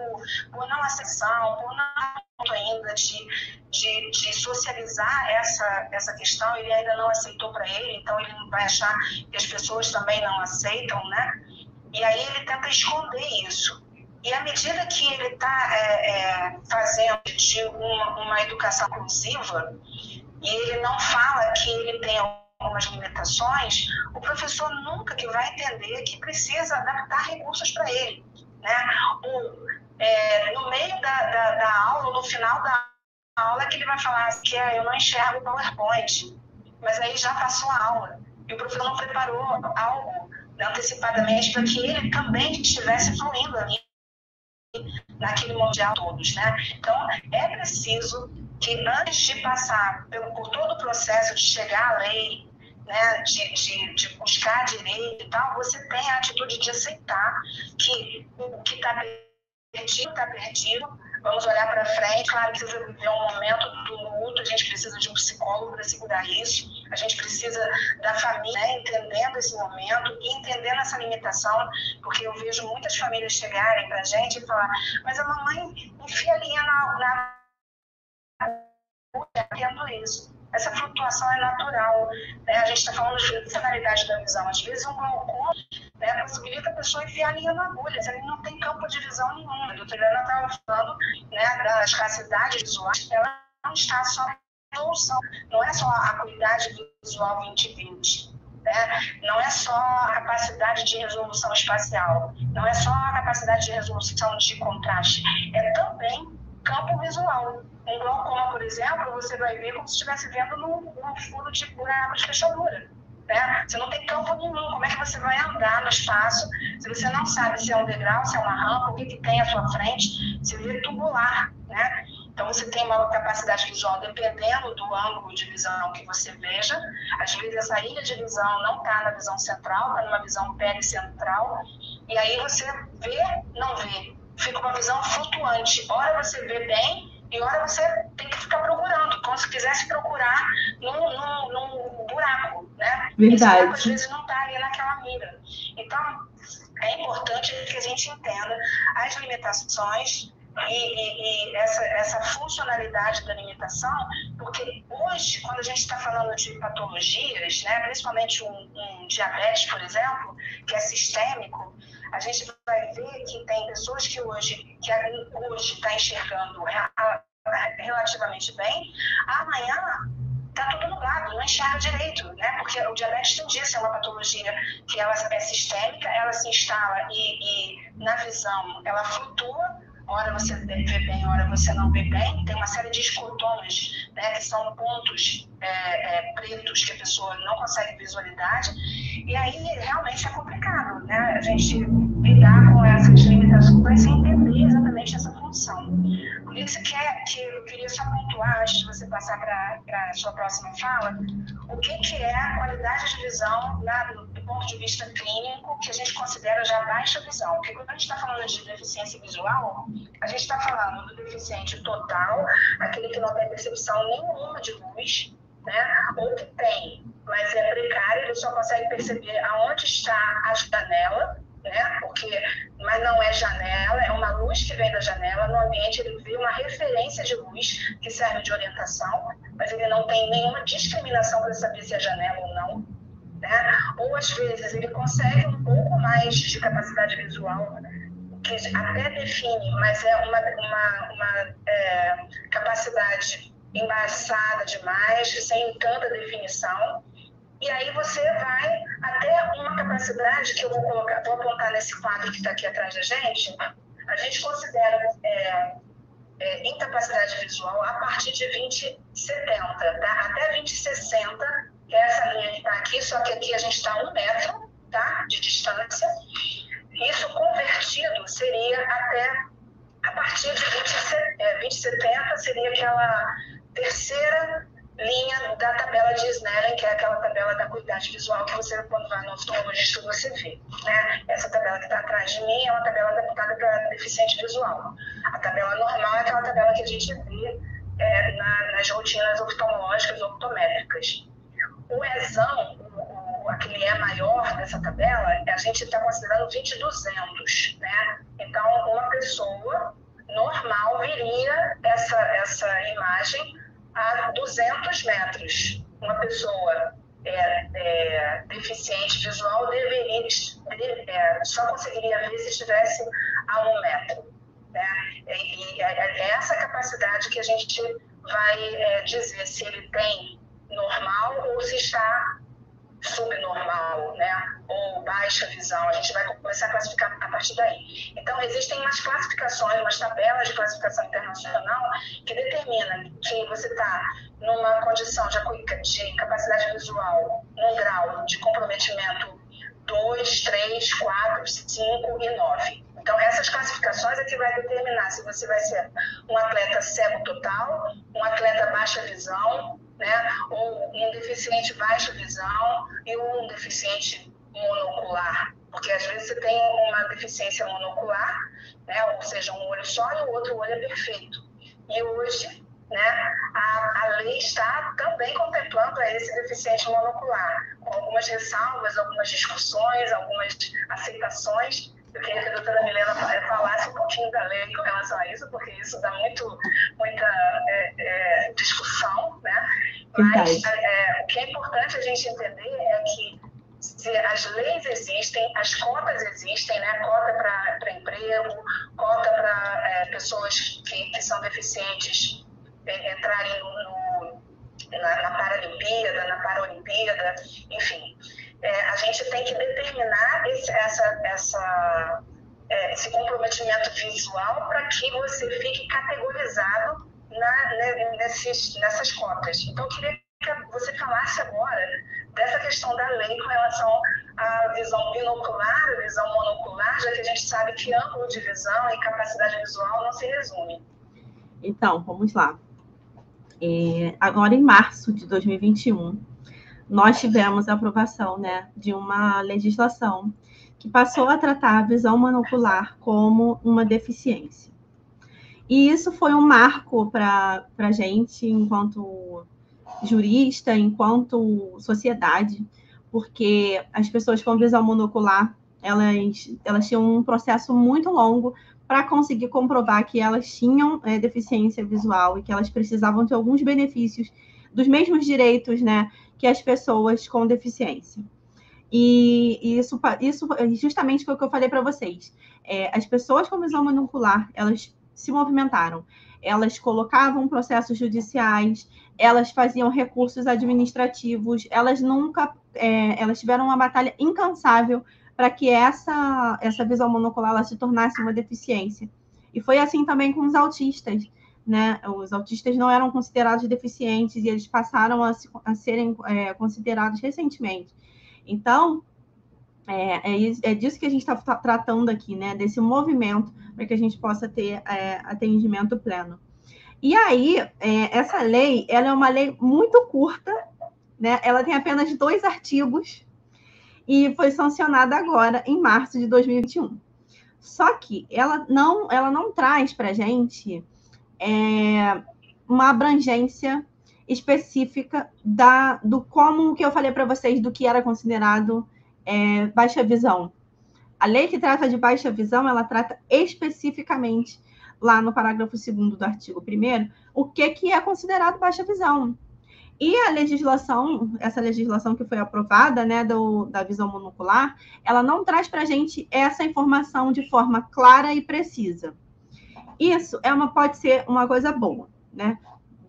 por não acessar, por não ainda de socializar essa questão, ele ainda não aceitou para ele, então ele vai achar que as pessoas também não aceitam, né? E aí ele tenta esconder isso. E à medida que ele está fazendo de uma educação inclusiva, e ele não fala que ele tem algumas limitações, o professor nunca que vai entender que precisa adaptar recursos para ele, né? No meio da aula, no final da aula, que ele vai falar que eu não enxergo o PowerPoint, mas aí já passou a aula, e o professor não preparou algo antecipadamente para que ele também estivesse fluindo ali. naquele mundial todos, né? Então, é preciso que antes de passar por todo o processo de chegar à lei, né, de buscar direito e tal, você tem a atitude de aceitar que o que está perdido, está perdido. Vamos olhar para frente. Claro que precisa viver um momento do luto, a gente precisa de um psicólogo para segurar isso, a gente precisa da família, né, entendendo esse momento e entendendo essa limitação, porque eu vejo muitas famílias chegarem para a gente e falar, mas a mamãe enfia a linha na tendo isso. Essa flutuação é natural, né? A gente está falando de funcionalidade da visão. Às vezes um glaucoma, né, possibilita a pessoa enfiar a linha na agulha, ele não tem campo de visão nenhum. A doutora Ana estava falando, né, da escassidade visual, ela não está só na resolução, não é só a acuidade visual 20/20. Né? Não é só a capacidade de resolução espacial, não é só a capacidade de resolução de contraste, é também campo visual. Um glaucoma, por exemplo, você vai ver como se estivesse vendo num furo de buraco de fechadura. Né? Você não tem campo nenhum. Como é que você vai andar no espaço se você não sabe se é um degrau, se é uma rampa, o que tem à sua frente? Você vê tubular. Né? Então, você tem uma capacidade visual dependendo do ângulo de visão que você veja. Às vezes, essa ilha de visão não está na visão central, está numa visão pericentral. E aí você vê, não vê. Fica uma visão flutuante. Ora você vê bem, e hora você tem que ficar procurando, como se quisesse procurar num buraco, né? Verdade. Esse buraco, às vezes, não está ali naquela mira. Então, é importante que a gente entenda as limitações e essa funcionalidade da limitação, porque hoje, quando a gente está falando de patologias, né, principalmente um diabetes, por exemplo, que é sistêmico, a gente vai ver que tem pessoas que hoje está enxergando relativamente bem, amanhã está tudo nublado, não enxerga direito, né? Porque o diabetes tem disso, é uma patologia que ela é sistêmica, ela se instala e na visão ela flutua, hora você vê bem, hora você não vê bem, tem uma série de escotomas, né, que são pontos pretos que a pessoa não consegue visualidade, e aí realmente é complicado, né, a gente lidar com essas limitações sem entender exatamente essa função. Por isso que eu queria só pontuar, antes de você passar para a sua próxima fala, o que é a qualidade de visão do ponto de vista clínico, que a gente considera já baixa visão. Porque quando a gente está falando de deficiência visual, a gente está falando do deficiente total, aquele que não tem percepção nenhuma de luz, né? Ou que tem, mas é precário, ele só consegue perceber aonde está a janela, né? Mas não é janela, é uma luz que vem da janela. No ambiente ele vê uma referência de luz que serve de orientação, mas ele não tem nenhuma discriminação para saber se é janela ou não. Né? Ou às vezes ele consegue um pouco mais de capacidade visual, que até define, mas é uma capacidade embaçada demais, sem tanta definição. E aí você vai até uma capacidade que eu vou apontar nesse quadro que está aqui atrás da gente. A gente considera incapacidade visual a partir de 2070, tá? Até 2060, que é essa linha que está aqui, só que aqui a gente está a 1 metro, tá? De distância. Isso convertido seria até a partir de 2070, seria aquela terceira linha da tabela de Snellen, que é aquela tabela da acuidade visual que você, quando vai no oftalmologista, você vê. Né? Essa tabela que está atrás de mim é uma tabela adaptada para deficiente visual. A tabela normal é aquela tabela que a gente vê nas rotinas oftalmológicas ou optométricas. O ESão, aquele E maior dessa tabela, a gente está considerando 20/200, né? Então, uma pessoa normal viria essa imagem a 200 metros. Uma pessoa deficiente visual só conseguiria ver se estivesse a 1 metro. Né? E é essa capacidade que a gente vai dizer se ele tem normal ou se está subnormal, né? Ou baixa visão. A gente vai começar a classificar a partir daí. Então, existem umas classificações, umas tabelas de classificação internacional que determinam que você está numa condição de capacidade visual, num grau de comprometimento 2, 3, 4, 5 e 9. Então, essas classificações é que vai determinar se você vai ser um atleta cego total, um atleta baixa visão, né, ou um deficiente baixa visão e um deficiente monocular. Porque às vezes você tem uma deficiência monocular, né, ou seja, um olho só e o outro olho é perfeito. E hoje, né, a lei está também contemplando esse deficiente monocular, com algumas ressalvas, algumas discussões, algumas aceitações. Eu queria que a doutora Milena falasse um pouquinho da lei com relação a isso, porque isso dá muita discussão, né? Mas o que é importante a gente entender é que se as leis existem, as cotas existem, né? Cota para emprego, cota para pessoas que são deficientes entrarem na Paralimpíada, na Paralimpíada, enfim. A gente tem que determinar esse comprometimento visual para que você fique categorizado nessas cotas. Então, eu queria que você falasse agora dessa questão da lei com relação à visão binocular, à visão monocular, já que a gente sabe que ângulo de visão e capacidade visual não se resume. Então, vamos lá. Agora, em março de 2021, nós tivemos a aprovação, né, de uma legislação que passou a tratar a visão monocular como uma deficiência. E isso foi um marco para a gente, enquanto jurista, enquanto sociedade, porque as pessoas com visão monocular, elas tinham um processo muito longo para conseguir comprovar que elas tinham deficiência visual e que elas precisavam de alguns benefícios, dos mesmos direitos, né, que as pessoas com deficiência. E isso justamente foi o que eu falei para vocês. As pessoas com visão monocular, elas se movimentaram. Elas colocavam processos judiciais, elas faziam recursos administrativos, elas tiveram uma batalha incansável para que essa visão monocular ela se tornasse uma deficiência. E foi assim também com os autistas, né? Os autistas não eram considerados deficientes e eles passaram a serem considerados recentemente. Então, é disso que a gente está tratando aqui, né? Desse movimento para que a gente possa ter atendimento pleno. E aí, essa lei, ela é uma lei muito curta, né? Ela tem apenas 2 artigos e foi sancionada agora, em março de 2021. Só que ela não traz para a gente uma abrangência específica do como que eu falei para vocês do que era considerado baixa visão. A lei que trata de baixa visão, ela trata especificamente, lá no parágrafo 2º do artigo 1º, o que é considerado baixa visão. E essa legislação que foi aprovada, né, da visão monocular, ela não traz para a gente essa informação de forma clara e precisa. Isso pode ser uma coisa boa, né?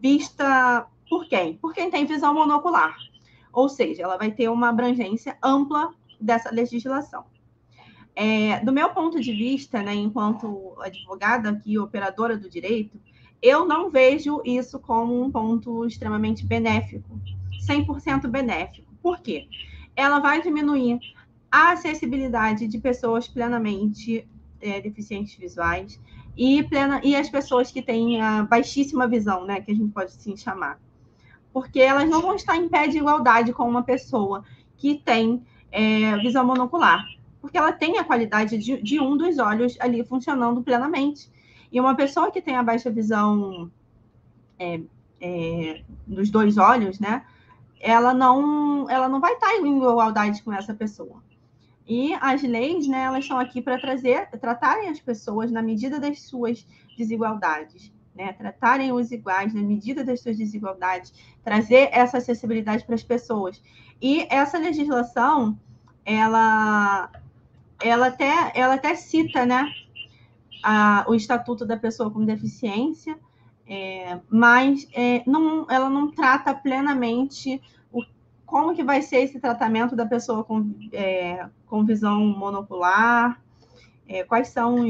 Vista por quem? Por quem tem visão monocular. Ou seja, ela vai ter uma abrangência ampla dessa legislação. Do meu ponto de vista, né, enquanto advogada aqui, operadora do direito, eu não vejo isso como um ponto extremamente benéfico, 100% benéfico. Por quê? Ela vai diminuir a acessibilidade de pessoas plenamente deficientes visuais e as pessoas que têm a baixíssima visão, né, que a gente pode assim chamar. Porque elas não vão estar em pé de igualdade com uma pessoa que tem visão monocular, porque ela tem a qualidade de um dos olhos ali funcionando plenamente. E uma pessoa que tem a baixa visão dos 2 olhos, né, ela não vai estar em igualdade com essa pessoa. E as leis, né, elas estão aqui para tratarem as pessoas na medida das suas desigualdades, né, tratarem os iguais na medida das suas desigualdades, trazer essa acessibilidade para as pessoas. E essa legislação, ela até cita, né, o Estatuto da Pessoa com Deficiência, mas ela não trata plenamente como que vai ser esse tratamento da pessoa com visão monocular, quais são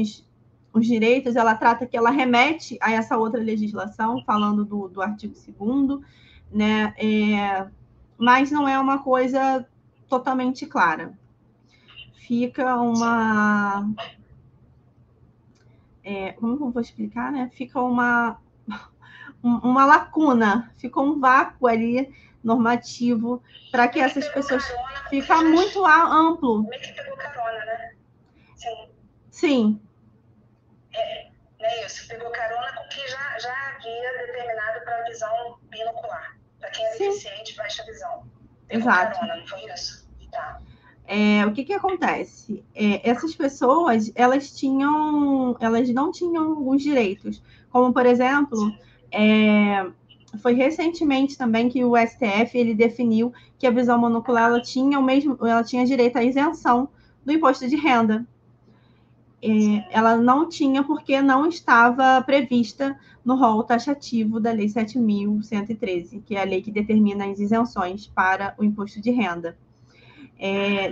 os direitos. Ela trata que ela remete a essa outra legislação, falando do artigo 2º, né, mas não é uma coisa totalmente clara. Fica como eu vou explicar, né? Fica uma lacuna, fica um vácuo ali normativo para que essas pessoas... Fica muito amplo. Meio que pegou carona, né? Sim. É isso, pegou carona com o que já havia determinado para a visão binocular. Para quem é deficiente, baixa visão. Pegou carona, não foi isso? Tá. O que acontece? Essas pessoas, elas não tinham alguns direitos, como, por exemplo, foi recentemente também que o STF ele definiu que a visão monocular ela tinha direito à isenção do imposto de renda. Ela não tinha porque não estava prevista no rol taxativo da Lei 7.113, que é a lei que determina as isenções para o imposto de renda.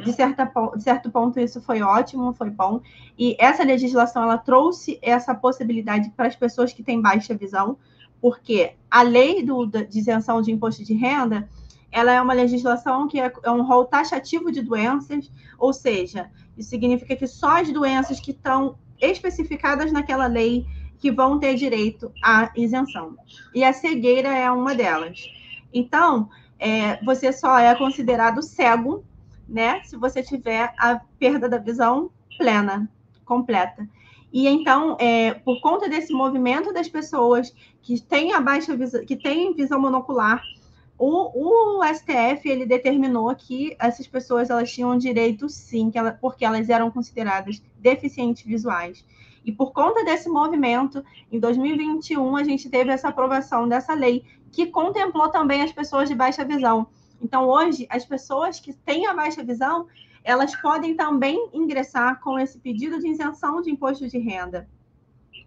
De certo ponto, isso foi ótimo, foi bom. E essa legislação ela trouxe essa possibilidade para as pessoas que têm baixa visão, porque a lei de isenção de imposto de renda ela é uma legislação que é um rol taxativo de doenças, ou seja, isso significa que só as doenças que estão especificadas naquela lei que vão ter direito à isenção. E a cegueira é uma delas. Então, você só é considerado cego, né, se você tiver a perda da visão plena, completa. E então, por conta desse movimento das pessoas que têm a baixa visão, que têm visão monocular, o STF ele determinou que essas pessoas elas tinham direito, sim, porque elas eram consideradas deficientes visuais. E por conta desse movimento, em 2021, a gente teve essa aprovação dessa lei, que contemplou também as pessoas de baixa visão. Então, hoje, as pessoas que têm a baixa visão, elas podem também ingressar com esse pedido de isenção de imposto de renda,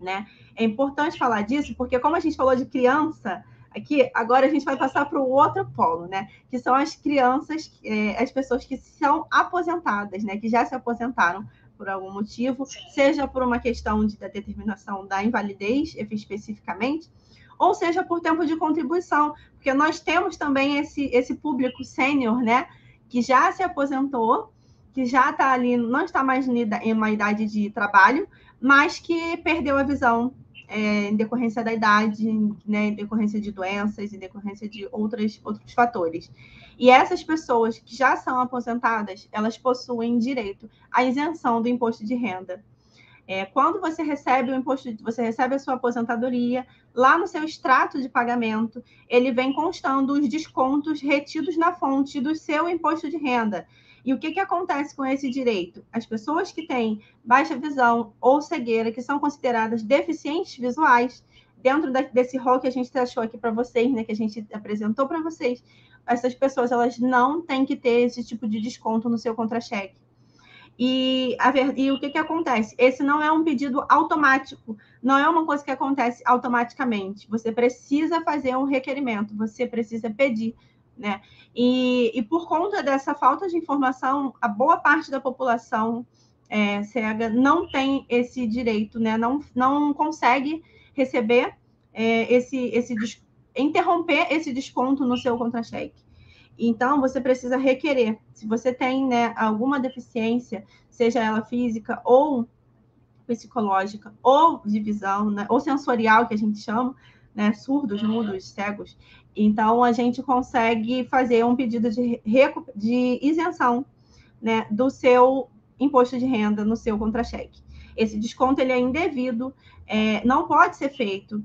né? É importante falar disso, porque como a gente falou de criança, aqui, agora a gente vai passar para o outro polo, né? Que são as crianças, as pessoas que são aposentadas, né? Que já se aposentaram por algum motivo, seja por uma questão da determinação da invalidez, especificamente, ou seja por tempo de contribuição, porque nós temos também esse público sênior, né? Que já se aposentou, que já está ali, não está mais em uma idade de trabalho, mas que perdeu a visão em decorrência da idade, né, em decorrência de doenças, em decorrência de outros fatores. E essas pessoas que já são aposentadas, elas possuem direito à isenção do imposto de renda. Quando você recebe o imposto, você recebe a sua aposentadoria, lá no seu extrato de pagamento, ele vem constando os descontos retidos na fonte do seu imposto de renda. E o que acontece com esse direito? As pessoas que têm baixa visão ou cegueira, que são consideradas deficientes visuais, dentro desse rol que a gente achou aqui para vocês, né, que a gente apresentou para vocês, essas pessoas elas não têm que ter esse tipo de desconto no seu contra-cheque. E o que acontece? Esse não é um pedido automático, não é uma coisa que acontece automaticamente. Você precisa fazer um requerimento, você precisa pedir, né? E por conta dessa falta de informação, a boa parte da população cega não tem esse direito, né? Não consegue receber interromper esse desconto no seu contra-cheque. Então, você precisa requerer. Se você tem, né, alguma deficiência, seja ela física ou psicológica, ou de visão, né, ou sensorial, que a gente chama, né, surdos, mudos, cegos, então a gente consegue fazer um pedido de isenção, né, do seu imposto de renda no seu contra-cheque. Esse desconto ele é indevido, não pode ser feito.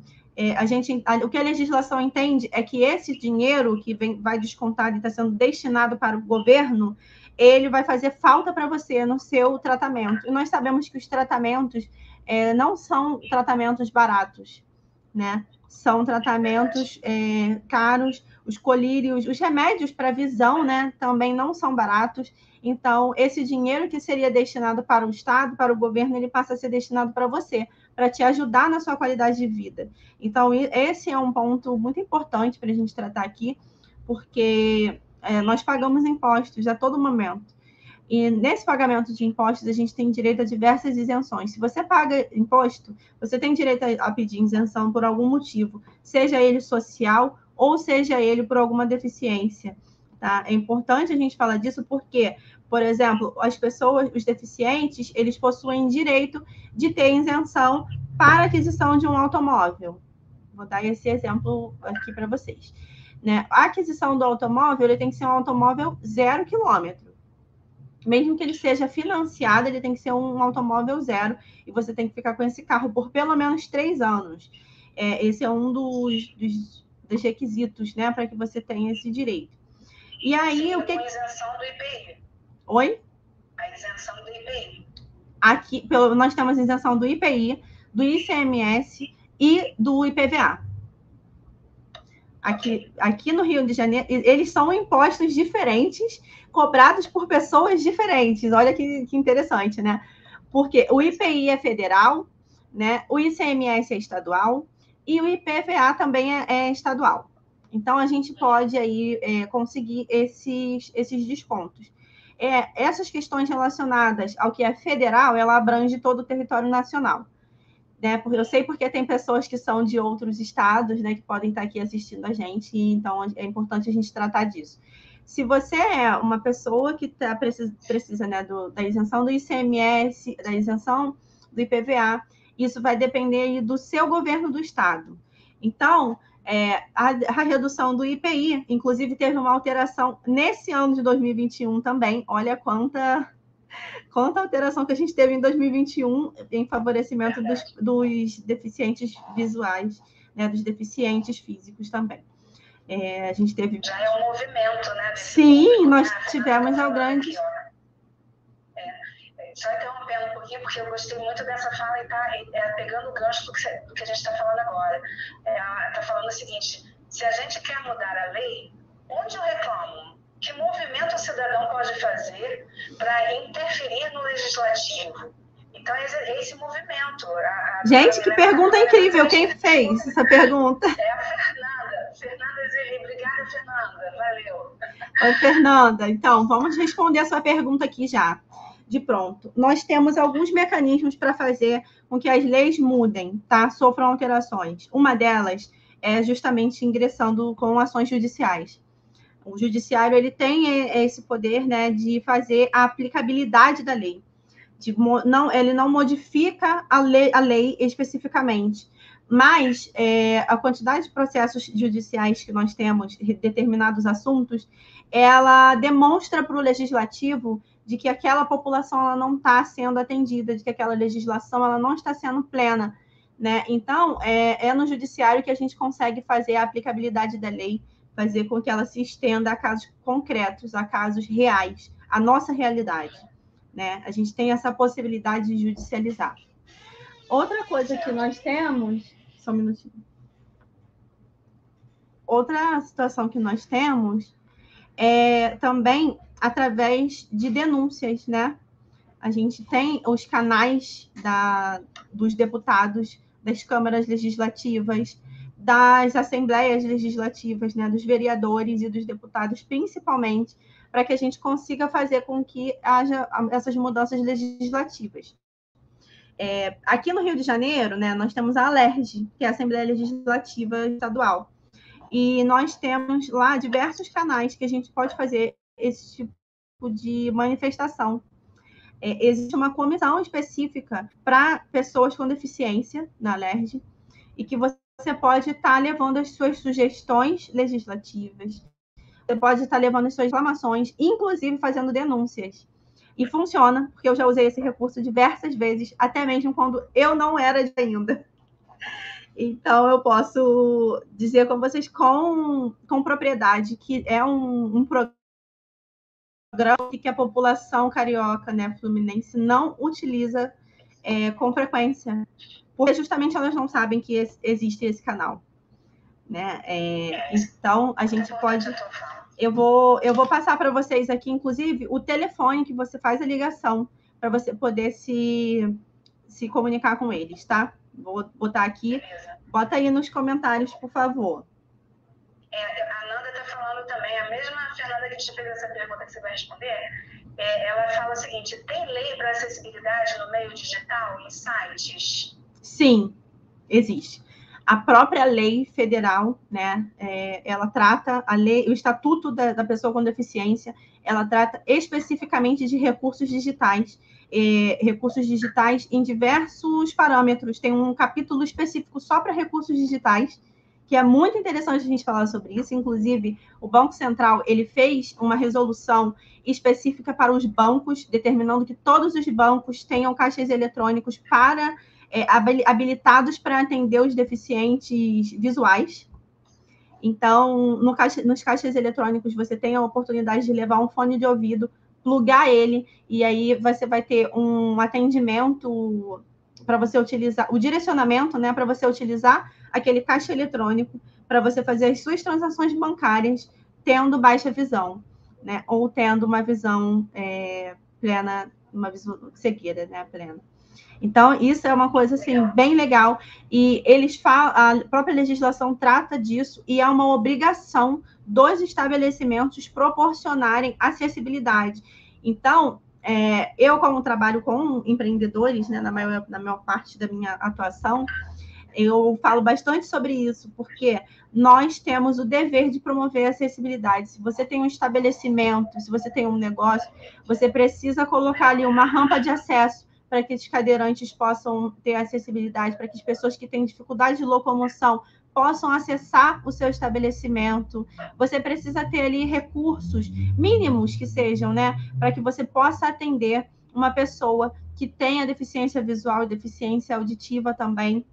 O que a legislação entende é que esse dinheiro que vai descontado e está sendo destinado para o governo, ele vai fazer falta para você no seu tratamento. E nós sabemos que os tratamentos não são tratamentos baratos, né? São tratamentos caros, os colírios, os remédios para visão, né, também não são baratos. Então, esse dinheiro que seria destinado para o Estado, para o governo, ele passa a ser destinado para você, para te ajudar na sua qualidade de vida. Então, esse é um ponto muito importante para a gente tratar aqui, porque nós pagamos impostos a todo momento. E nesse pagamento de impostos, a gente tem direito a diversas isenções. Se você paga imposto, você tem direito a pedir isenção por algum motivo, seja ele social ou seja ele por alguma deficiência. Tá? É importante a gente falar disso porque, por exemplo, as pessoas, os deficientes, eles possuem direito de ter isenção para a aquisição de um automóvel. Vou dar esse exemplo aqui para vocês. Né? A aquisição do automóvel, ele tem que ser um automóvel 0 quilômetro. Mesmo que ele seja financiado, ele tem que ser um automóvel 0, e você tem que ficar com esse carro por pelo menos 3 anos. Esse é um dos requisitos, né, para que você tenha esse direito. E aí, o que... Com isenção do IPI. Oi? A isenção do IPI. Aqui, nós temos isenção do IPI, do ICMS e do IPVA. Aqui no Rio de Janeiro, eles são impostos diferentes, cobrados por pessoas diferentes. Olha que interessante, né? Porque o IPI é federal, né? O ICMS é estadual e o IPVA também é estadual. Então, a gente pode aí conseguir esses descontos. Essas questões relacionadas ao que é federal, ela abrange todo o território nacional. Né? Porque eu sei porque tem pessoas que são de outros estados, né, que podem estar aqui assistindo a gente, então é importante a gente tratar disso. Se você é uma pessoa que precisa né, da isenção do ICMS, da isenção do IPVA, isso vai depender do seu governo do estado. Então, a redução do IPI, inclusive, teve uma alteração nesse ano de 2021 também. Olha quanta alteração que a gente teve em 2021 em favorecimento dos deficientes visuais, né, dos deficientes físicos também. A gente teve... Já é um movimento, né? Sim, público, nós tivemos ao grande... Só interrompendo um pouquinho, porque eu gostei muito dessa fala e está pegando o gancho do que a gente está falando agora. Está falando o seguinte, se a gente quer mudar a lei, onde eu reclamo? Que movimento o cidadão pode fazer para interferir no legislativo? Então, esse movimento... Gente, que pergunta incrível! Quem fez essa pergunta? É a Fernanda Zilli. Obrigada, Fernanda. Valeu. Oi, Fernanda. Então, vamos responder a sua pergunta aqui já, de pronto. Nós temos alguns mecanismos para fazer com que as leis mudem, tá? Sofram alterações. Uma delas é justamente ingressando com ações judiciais. O judiciário ele tem esse poder, né, de fazer a aplicabilidade da lei. Ele não modifica a lei especificamente, mas a quantidade de processos judiciais que nós temos, determinados assuntos, ela demonstra para o legislativo de que aquela população ela não está sendo atendida, de que aquela legislação ela não está sendo plena. Né? Então, é no judiciário que a gente consegue fazer a aplicabilidade da lei, fazer com que ela se estenda a casos concretos, a casos reais, a nossa realidade. Né? A gente tem essa possibilidade de judicializar. Outra coisa que nós temos... Só um minutinho. Outra situação que nós temos é também através de denúncias, né? A gente tem os canais dos deputados, das câmaras legislativas, das assembleias legislativas, né, dos vereadores e dos deputados, principalmente, para que a gente consiga fazer com que haja essas mudanças legislativas. Aqui no Rio de Janeiro, né, nós temos a ALERJ, que é a Assembleia Legislativa Estadual, e nós temos lá diversos canais que a gente pode fazer esse tipo de manifestação. Existe uma comissão específica para pessoas com deficiência na ALERJ, e que você pode estar levando as suas sugestões legislativas, você pode estar levando as suas reclamações, inclusive fazendo denúncias. E funciona, porque eu já usei esse recurso diversas vezes, até mesmo quando eu não era ainda. Então, eu posso dizer com vocês com propriedade que é um programa que a população carioca, né, fluminense, não utiliza com frequência, porque justamente elas não sabem que existe esse canal. Né? Então, a gente pode... Eu vou passar para vocês aqui, inclusive, o telefone que você faz a ligação, para você poder se comunicar com eles, tá? Vou botar aqui. Bota aí nos comentários, por favor. A Nanda está falando também, a mesma Fernanda que te fez essa pergunta que você vai responder, ela fala o seguinte, tem lei para acessibilidade no meio digital, em sites? Sim, existe. a própria lei federal, né, ela trata a lei, o Estatuto da Pessoa com Deficiência, ela trata especificamente de recursos digitais em diversos parâmetros. Tem um capítulo específico só para recursos digitais, que é muito interessante a gente falar sobre isso. Inclusive, o Banco Central ele fez uma resolução específica para os bancos, determinando que todos os bancos tenham caixas eletrônicos para habilitados para atender os deficientes visuais. Então, nos caixas eletrônicos, você tem a oportunidade de levar um fone de ouvido, plugar ele, e aí você vai ter um atendimento para você utilizar, o direcionamento, né, para você utilizar aquele caixa eletrônico, para você fazer as suas transações bancárias, tendo baixa visão, né, ou tendo uma visão plena, uma visão cegueira, né, plena. Então, isso é uma coisa assim, bem legal. E eles falam, a própria legislação trata disso, e é uma obrigação dos estabelecimentos proporcionarem acessibilidade. Então, eu, como trabalho com empreendedores, né, na maior parte da minha atuação, eu falo bastante sobre isso, porque nós temos o dever de promover a acessibilidade. Se você tem um estabelecimento, se você tem um negócio, você precisa colocar ali uma rampa de acesso para que os cadeirantes possam ter acessibilidade, para que as pessoas que têm dificuldade de locomoção possam acessar o seu estabelecimento. Você precisa ter ali recursos mínimos que sejam, né, para que você possa atender uma pessoa que tenha deficiência visual e deficiência auditiva também,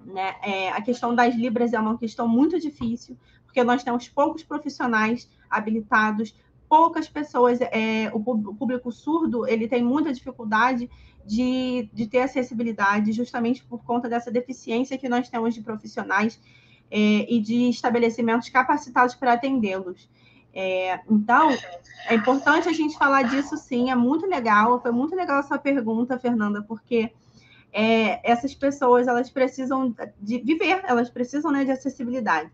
né? A questão das libras é uma questão muito difícil, porque nós temos poucos profissionais habilitados, poucas pessoas, o público surdo ele tem muita dificuldade de ter acessibilidade, justamente por conta dessa deficiência que nós temos de profissionais e de estabelecimentos capacitados para atendê-los. Então, é importante a gente falar disso, sim, é muito legal, foi muito legal a sua pergunta, Fernanda, porque essas pessoas, elas precisam de viver, elas precisam, né, de acessibilidade.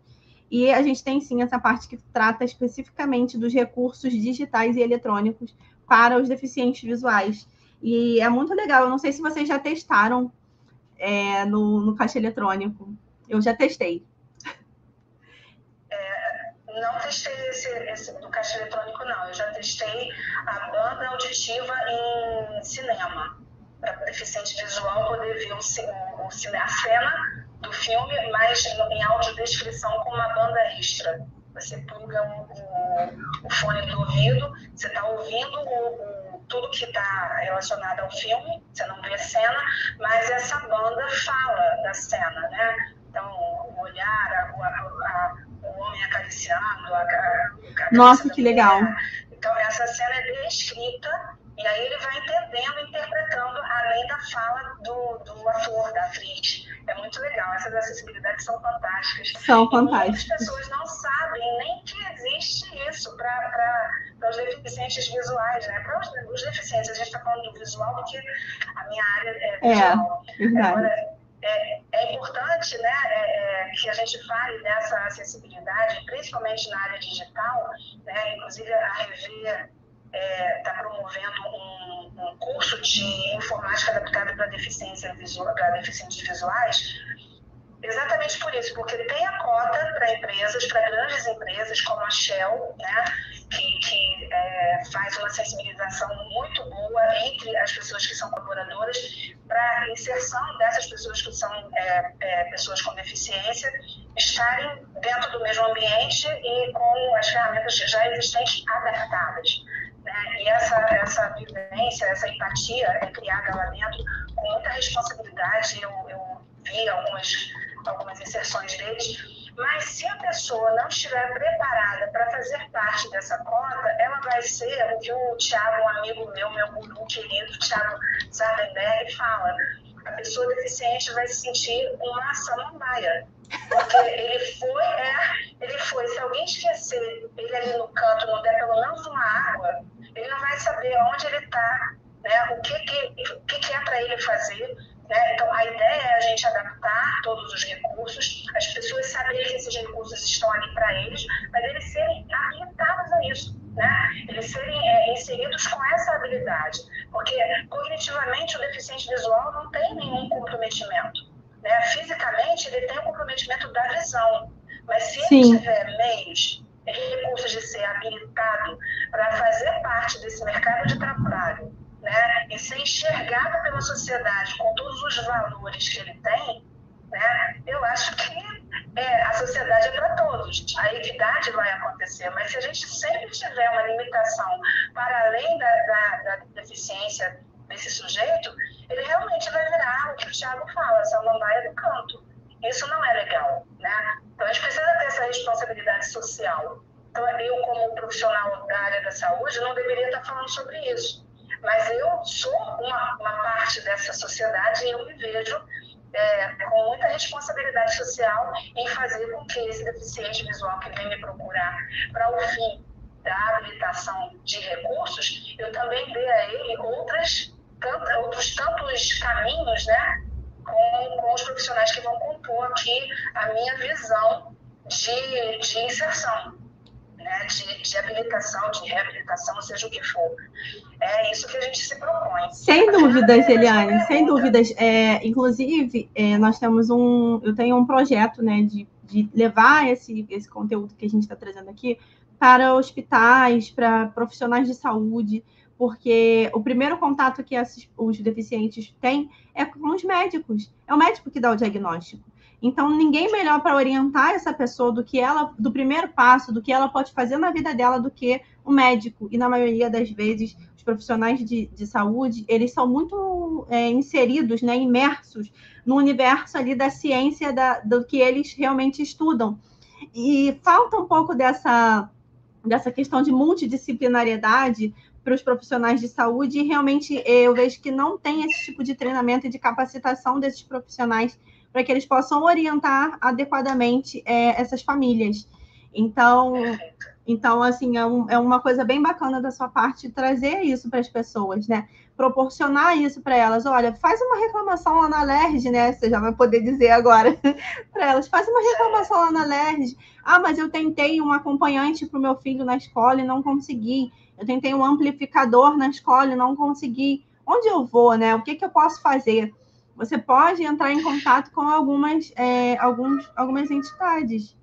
E a gente tem, sim, essa parte que trata especificamente dos recursos digitais e eletrônicos para os deficientes visuais. E é muito legal. Eu não sei se vocês já testaram no caixa eletrônico. Eu já testei. Não testei esse do caixa eletrônico, não. Eu já testei a banda auditiva em cinema, para o deficiente visual poder ver a cena do filme, mas em audiodescrição com uma banda extra. Você pluga o fone do ouvido, você está ouvindo tudo que está relacionado ao filme, você não vê a cena, mas essa banda fala da cena, né? Então, o olhar, o homem acariciando, a Nossa, que legal! Então, essa cena é descrita, e aí ele vai entendendo, interpretando, além da fala do ator, da atriz. É muito legal. Essas acessibilidades são fantásticas. São fantásticas. Muitas pessoas não sabem nem que existe isso para os deficientes visuais, né? Para os deficientes, a gente está falando do visual, porque a minha área é visual. Agora, é importante, né, que a gente fale dessa acessibilidade, principalmente na área digital, né? Inclusive a Rever está promovendo um curso de informática adaptada para deficientes visuais, exatamente por isso, porque tem a cota para empresas, para grandes empresas como a Shell, né, que faz uma sensibilização muito boa entre as pessoas que são colaboradoras para a inserção dessas pessoas que são pessoas com deficiência estarem dentro do mesmo ambiente e com as ferramentas já existentes adaptadas. Né? E essa vivência, essa empatia é criada lá dentro com muita responsabilidade. Eu vi algumas inserções deles, mas se a pessoa não estiver preparada para fazer parte dessa cota, ela vai ser o que o Thiago, um amigo meu guru querido, Thiago Sardenberg, fala: a pessoa deficiente vai se sentir uma samambaia. Porque ele foi, se alguém esquecer ele ali no canto, não der pelo menos uma água, ele não vai saber onde ele está, né? O que é para ele fazer, né? Então, a ideia é a gente adaptar todos os recursos, as pessoas saberem que esses recursos estão ali para eles, mas eles serem habilitados a isso, né? Eles serem inseridos com essa habilidade, porque cognitivamente o deficiente visual não tem nenhum comprometimento. Né? Fisicamente, ele tem um comprometimento da visão. Mas se Sim. ele tiver meios, recursos de ser habilitado para fazer parte desse mercado de trabalho, né, e ser enxergado pela sociedade com todos os valores que ele tem, né, eu acho que a sociedade é para todos. A equidade vai acontecer, mas se a gente sempre tiver uma limitação para além da deficiência desse sujeito, ele realmente vai virar o que o Thiago fala, samambaia do canto. Isso não é legal, né? Então a gente precisa ter essa responsabilidade social. Então eu, como profissional da área da saúde, não deveria estar falando sobre isso. Mas eu sou uma parte dessa sociedade e eu me vejo com muita responsabilidade social em fazer com que esse deficiente visual que vem me procurar para o fim da habilitação de recursos, eu também dê a ele outros tantos caminhos, né, com os profissionais que vão compor aqui a minha visão de inserção, né, de habilitação, de reabilitação, seja o que for. É isso que a gente se propõe. Sem dúvidas, Eliane, sem dúvidas. Inclusive, eu tenho um projeto, né, de levar esse conteúdo que a gente está trazendo aqui para hospitais, para profissionais de saúde, porque o primeiro contato que os deficientes têm é com os médicos. É o médico que dá o diagnóstico. Então, ninguém melhor para orientar essa pessoa do primeiro passo, do que ela pode fazer na vida dela, do que o médico. E na maioria das vezes, os profissionais de saúde, eles são muito inseridos, né, imersos no universo ali da ciência, do que eles realmente estudam. E falta um pouco dessa questão de multidisciplinariedade para os profissionais de saúde, e realmente eu vejo que não tem esse tipo de treinamento e de capacitação desses profissionais para que eles possam orientar adequadamente essas famílias. Então, assim, é uma coisa bem bacana da sua parte trazer isso para as pessoas, né? Proporcionar isso para elas. Olha, faz uma reclamação lá na LERJ, né? Você já vai poder dizer agora para elas. Faz uma reclamação lá na LERJ. Ah, mas eu tentei um acompanhante para o meu filho na escola e não consegui. Eu tentei um amplificador na escola e não consegui. Onde eu vou, né? O que eu posso fazer? Você pode entrar em contato com algumas entidades.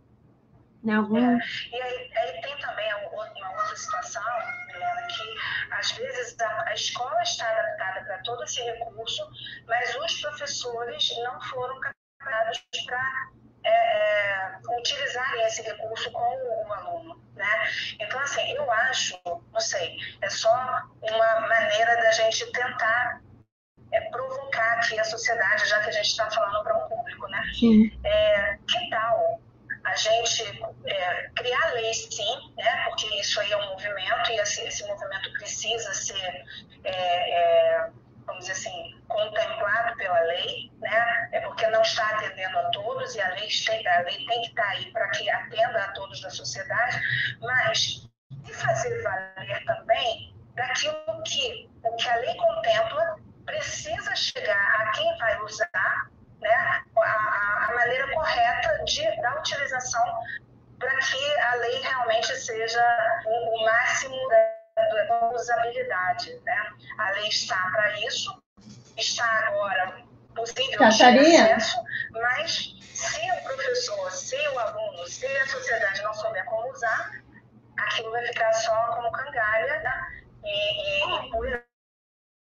Né? E aí tem também uma outra situação, Milena, que às vezes a escola está adaptada para todo esse recurso, mas os professores não foram capacitados para utilizarem esse recurso com o aluno, né? Então, assim, eu acho, não sei, é só uma maneira da gente tentar provocar aqui a sociedade, já que a gente está falando para um público, né? Sim. Que tal a gente criar leis, sim, né? Porque isso aí é um movimento e esse movimento precisa ser, vamos dizer assim, contemplado pela lei, né? É porque não está atendendo a todos e a lei tem que estar aí para que atenda a todos da sociedade, mas e fazer valer também daquilo que a lei contempla precisa chegar a quem vai usar, né, a maneira correta da utilização para que a lei realmente seja o máximo da usabilidade, né? A lei está para isso, está agora possível de acesso, mas se o professor, se o aluno, se a sociedade não souber como usar, aquilo vai ficar só como cangalha, né?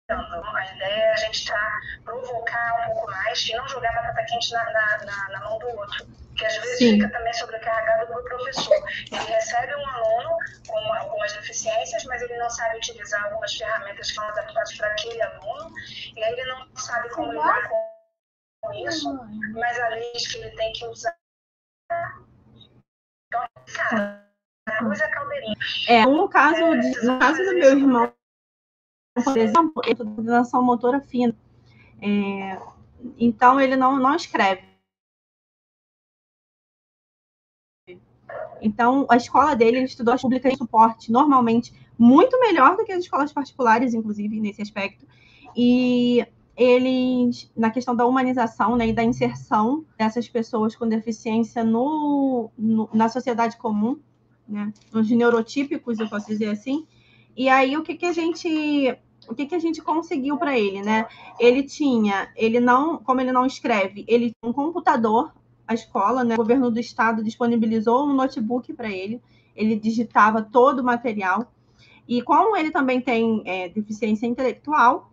A ideia é a gente provocar um pouco mais e não jogar batata quente na mão do outro, que às vezes fica também sobrecarregado do professor. Ele recebe um aluno com algumas deficiências, mas ele não sabe utilizar algumas ferramentas que são adaptadas para aquele aluno, e aí ele não sabe como lidar com isso, mas a lei diz que ele tem que usar. Então, cara, a coisa é caldeirinha. No caso do meu irmão, por exemplo, ele tem coordenação motora fina. Então, ele não escreve. Então, a escola dele, ele estudou as públicas de suporte, normalmente, muito melhor do que as escolas particulares, inclusive, nesse aspecto. E eles, na questão da humanização, né, e da inserção dessas pessoas com deficiência na sociedade comum, né, nos neurotípicos, eu posso dizer assim. E aí, o que a gente conseguiu para ele, né? Como ele não escreve, ele tinha um computador a escola, né? O governo do estado disponibilizou um notebook para ele. Ele digitava todo o material. E como ele também tem deficiência intelectual,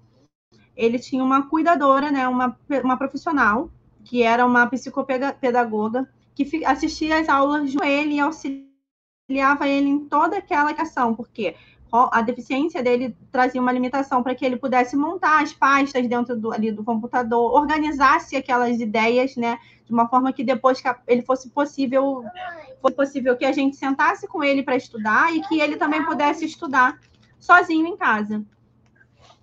ele tinha uma cuidadora, né? Uma profissional, que era uma psicopedagoga, que assistia às aulas com ele e auxiliava ele em toda aquela questão, porque a deficiência dele trazia uma limitação para que ele pudesse montar as pastas dentro do computador, organizasse aquelas ideias, né, de uma forma que depois que ele fosse possível que a gente sentasse com ele para estudar e que ele também pudesse estudar sozinho em casa.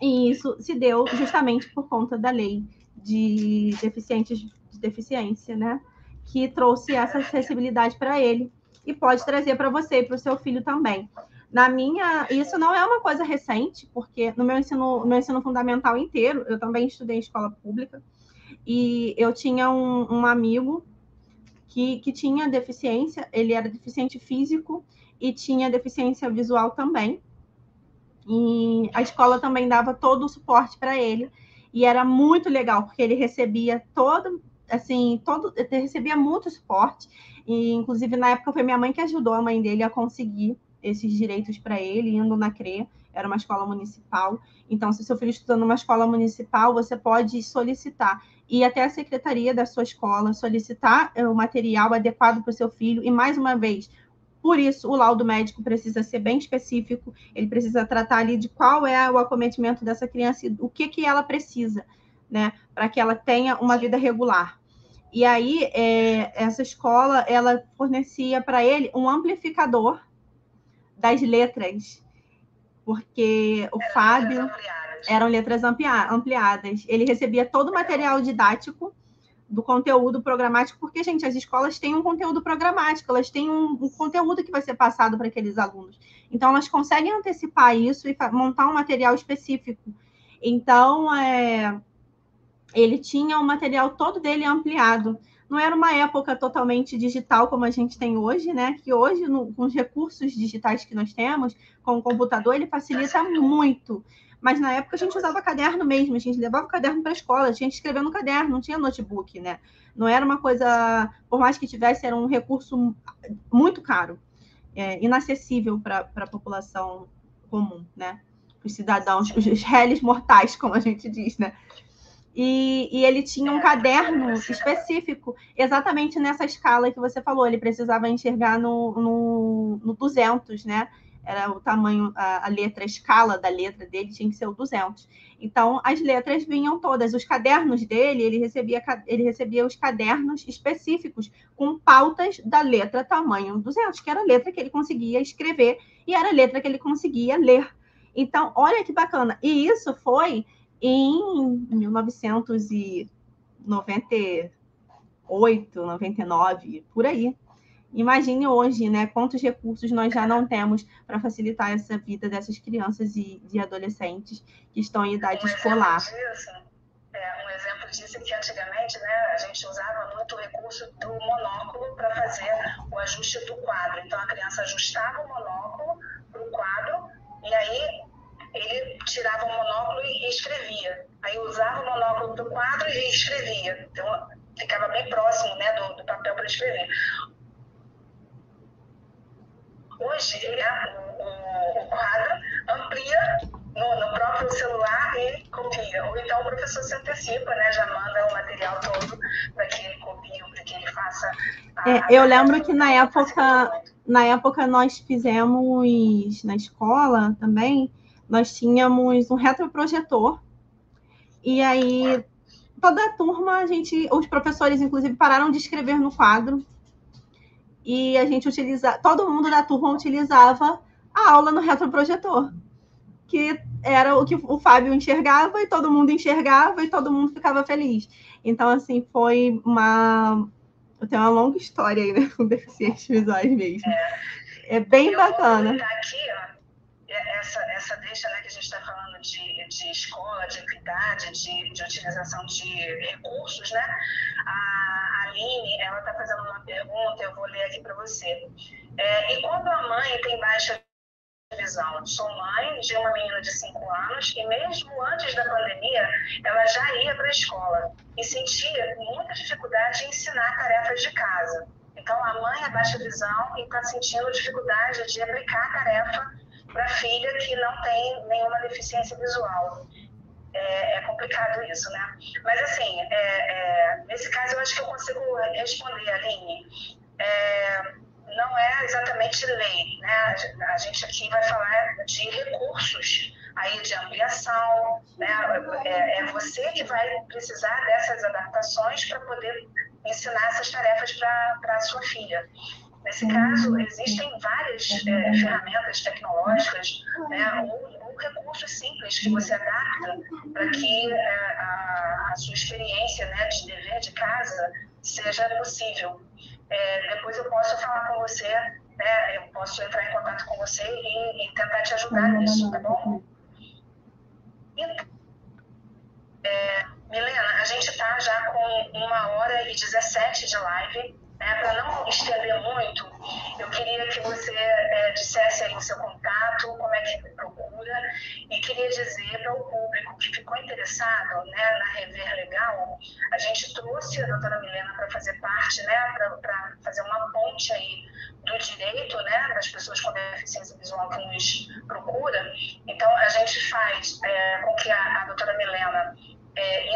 E isso se deu justamente por conta da lei de deficiência, né, que trouxe essa acessibilidade para ele e pode trazer para você e para o seu filho também. Isso não é uma coisa recente, porque no meu ensino fundamental inteiro, eu também estudei em escola pública, e eu tinha um amigo que tinha deficiência, ele era deficiente físico e tinha deficiência visual também, e a escola também dava todo o suporte para ele, e era muito legal, porque ele recebia ele recebia muito suporte, e inclusive na época foi minha mãe que ajudou a mãe dele a conseguir esses direitos para ele, indo na CRE, era uma escola municipal. Então, se seu filho estuda numa escola municipal, você pode solicitar, ir até a secretaria da sua escola, solicitar o material adequado para o seu filho, e mais uma vez, por isso, o laudo médico precisa ser bem específico, ele precisa tratar ali de qual é o acometimento dessa criança e o que ela precisa, né, para que ela tenha uma vida regular. E aí, essa escola, ela fornecia para ele um amplificador das letras, porque o Fábio eram letras ampliadas. Ele recebia todo o material didático do conteúdo programático, porque, gente, as escolas têm um conteúdo programático, elas têm um conteúdo que vai ser passado para aqueles alunos. Então, elas conseguem antecipar isso e montar um material específico. Então, ele tinha o material todo dele ampliado. Não era uma época totalmente digital como a gente tem hoje, né? Que hoje, com os recursos digitais que nós temos, com o computador, ele facilita muito. Mas na época a gente usava caderno mesmo, a gente levava o caderno para a escola, a gente escrevia no caderno, não tinha notebook, né? Não era uma coisa, por mais que tivesse, era um recurso muito caro, inacessível para a população comum, né? Os cidadãos, os réis mortais, como a gente diz, né? E ele tinha um caderno específico, exatamente nessa escala que você falou, ele precisava enxergar no 200, né? Era o tamanho, a letra, a escala da letra dele tinha que ser o 200. Então, as letras vinham todas. Os cadernos dele, ele recebia os cadernos específicos com pautas da letra tamanho 200, que era a letra que ele conseguia escrever e era a letra que ele conseguia ler. Então, olha que bacana. E isso foi em 1998, 99, por aí. Imagine hoje, né, quantos recursos nós já não temos para facilitar essa vida dessas crianças e adolescentes que estão em idade escolar. Um exemplo disso é que antigamente, né, a gente usava muito o recurso do monóculo para fazer o ajuste do quadro. Então a criança ajustava o monóculo para o quadro e aí ele tirava o monóculo e escrevia. Aí usava o monóculo do quadro e escrevia. Então ficava bem próximo, né, do papel para escrever. Hoje, o quadro amplia no próprio celular e copia. Ou então o professor se antecipa, né? Já manda o material todo para que ele copie, para que ele faça... Eu lembro que na época nós fizemos, na escola também, nós tínhamos um retroprojetor. E aí, toda a turma, os professores, inclusive, pararam de escrever no quadro. E a gente todo mundo da turma utilizava a aula no retroprojetor, que era o que o Fábio enxergava e todo mundo enxergava e todo mundo ficava feliz. Então, assim, foi eu tenho uma longa história aí, né, com deficientes visuais mesmo. É bem bacana. Eu vou aqui, ó, essa deixa, né, que a gente está falando de escola, de equidade, de utilização de recursos, né? A Aline, ela está fazendo uma pergunta, eu vou ler aqui para você. E quando a mãe tem baixa visão. Sou mãe de uma menina de 5 anos e mesmo antes da pandemia, ela já ia para a escola e sentia muita dificuldade em ensinar tarefas de casa. Então, a mãe é baixa visão e está sentindo dificuldade de aplicar a tarefa para a filha que não tem nenhuma deficiência visual. É complicado isso, né? Mas, assim, nesse caso, eu acho que eu consigo responder, Aline. Não é exatamente lei, né? A gente aqui vai falar de recursos, aí de ampliação, né? É você que vai precisar dessas adaptações para poder ensinar essas tarefas para a sua filha. Nesse caso, existem várias ferramentas tecnológicas, né, ou recursos simples que você adapta para que a sua experiência, né, de dever de casa seja possível. Depois eu posso falar com você, né, eu posso entrar em contato com você e tentar te ajudar nisso, tá bom? Então, Milena, a gente está já com 1h17 de live. Para não estender muito, eu queria que você dissesse aí o seu contato, como é que procura, e queria dizer para o público que ficou interessado, né, na Rever Legal, a gente trouxe a doutora Milena para fazer parte, né, para fazer uma ponte aí do direito, né, das pessoas com deficiência visual que nos procura. Então, a gente faz com que a doutora Milena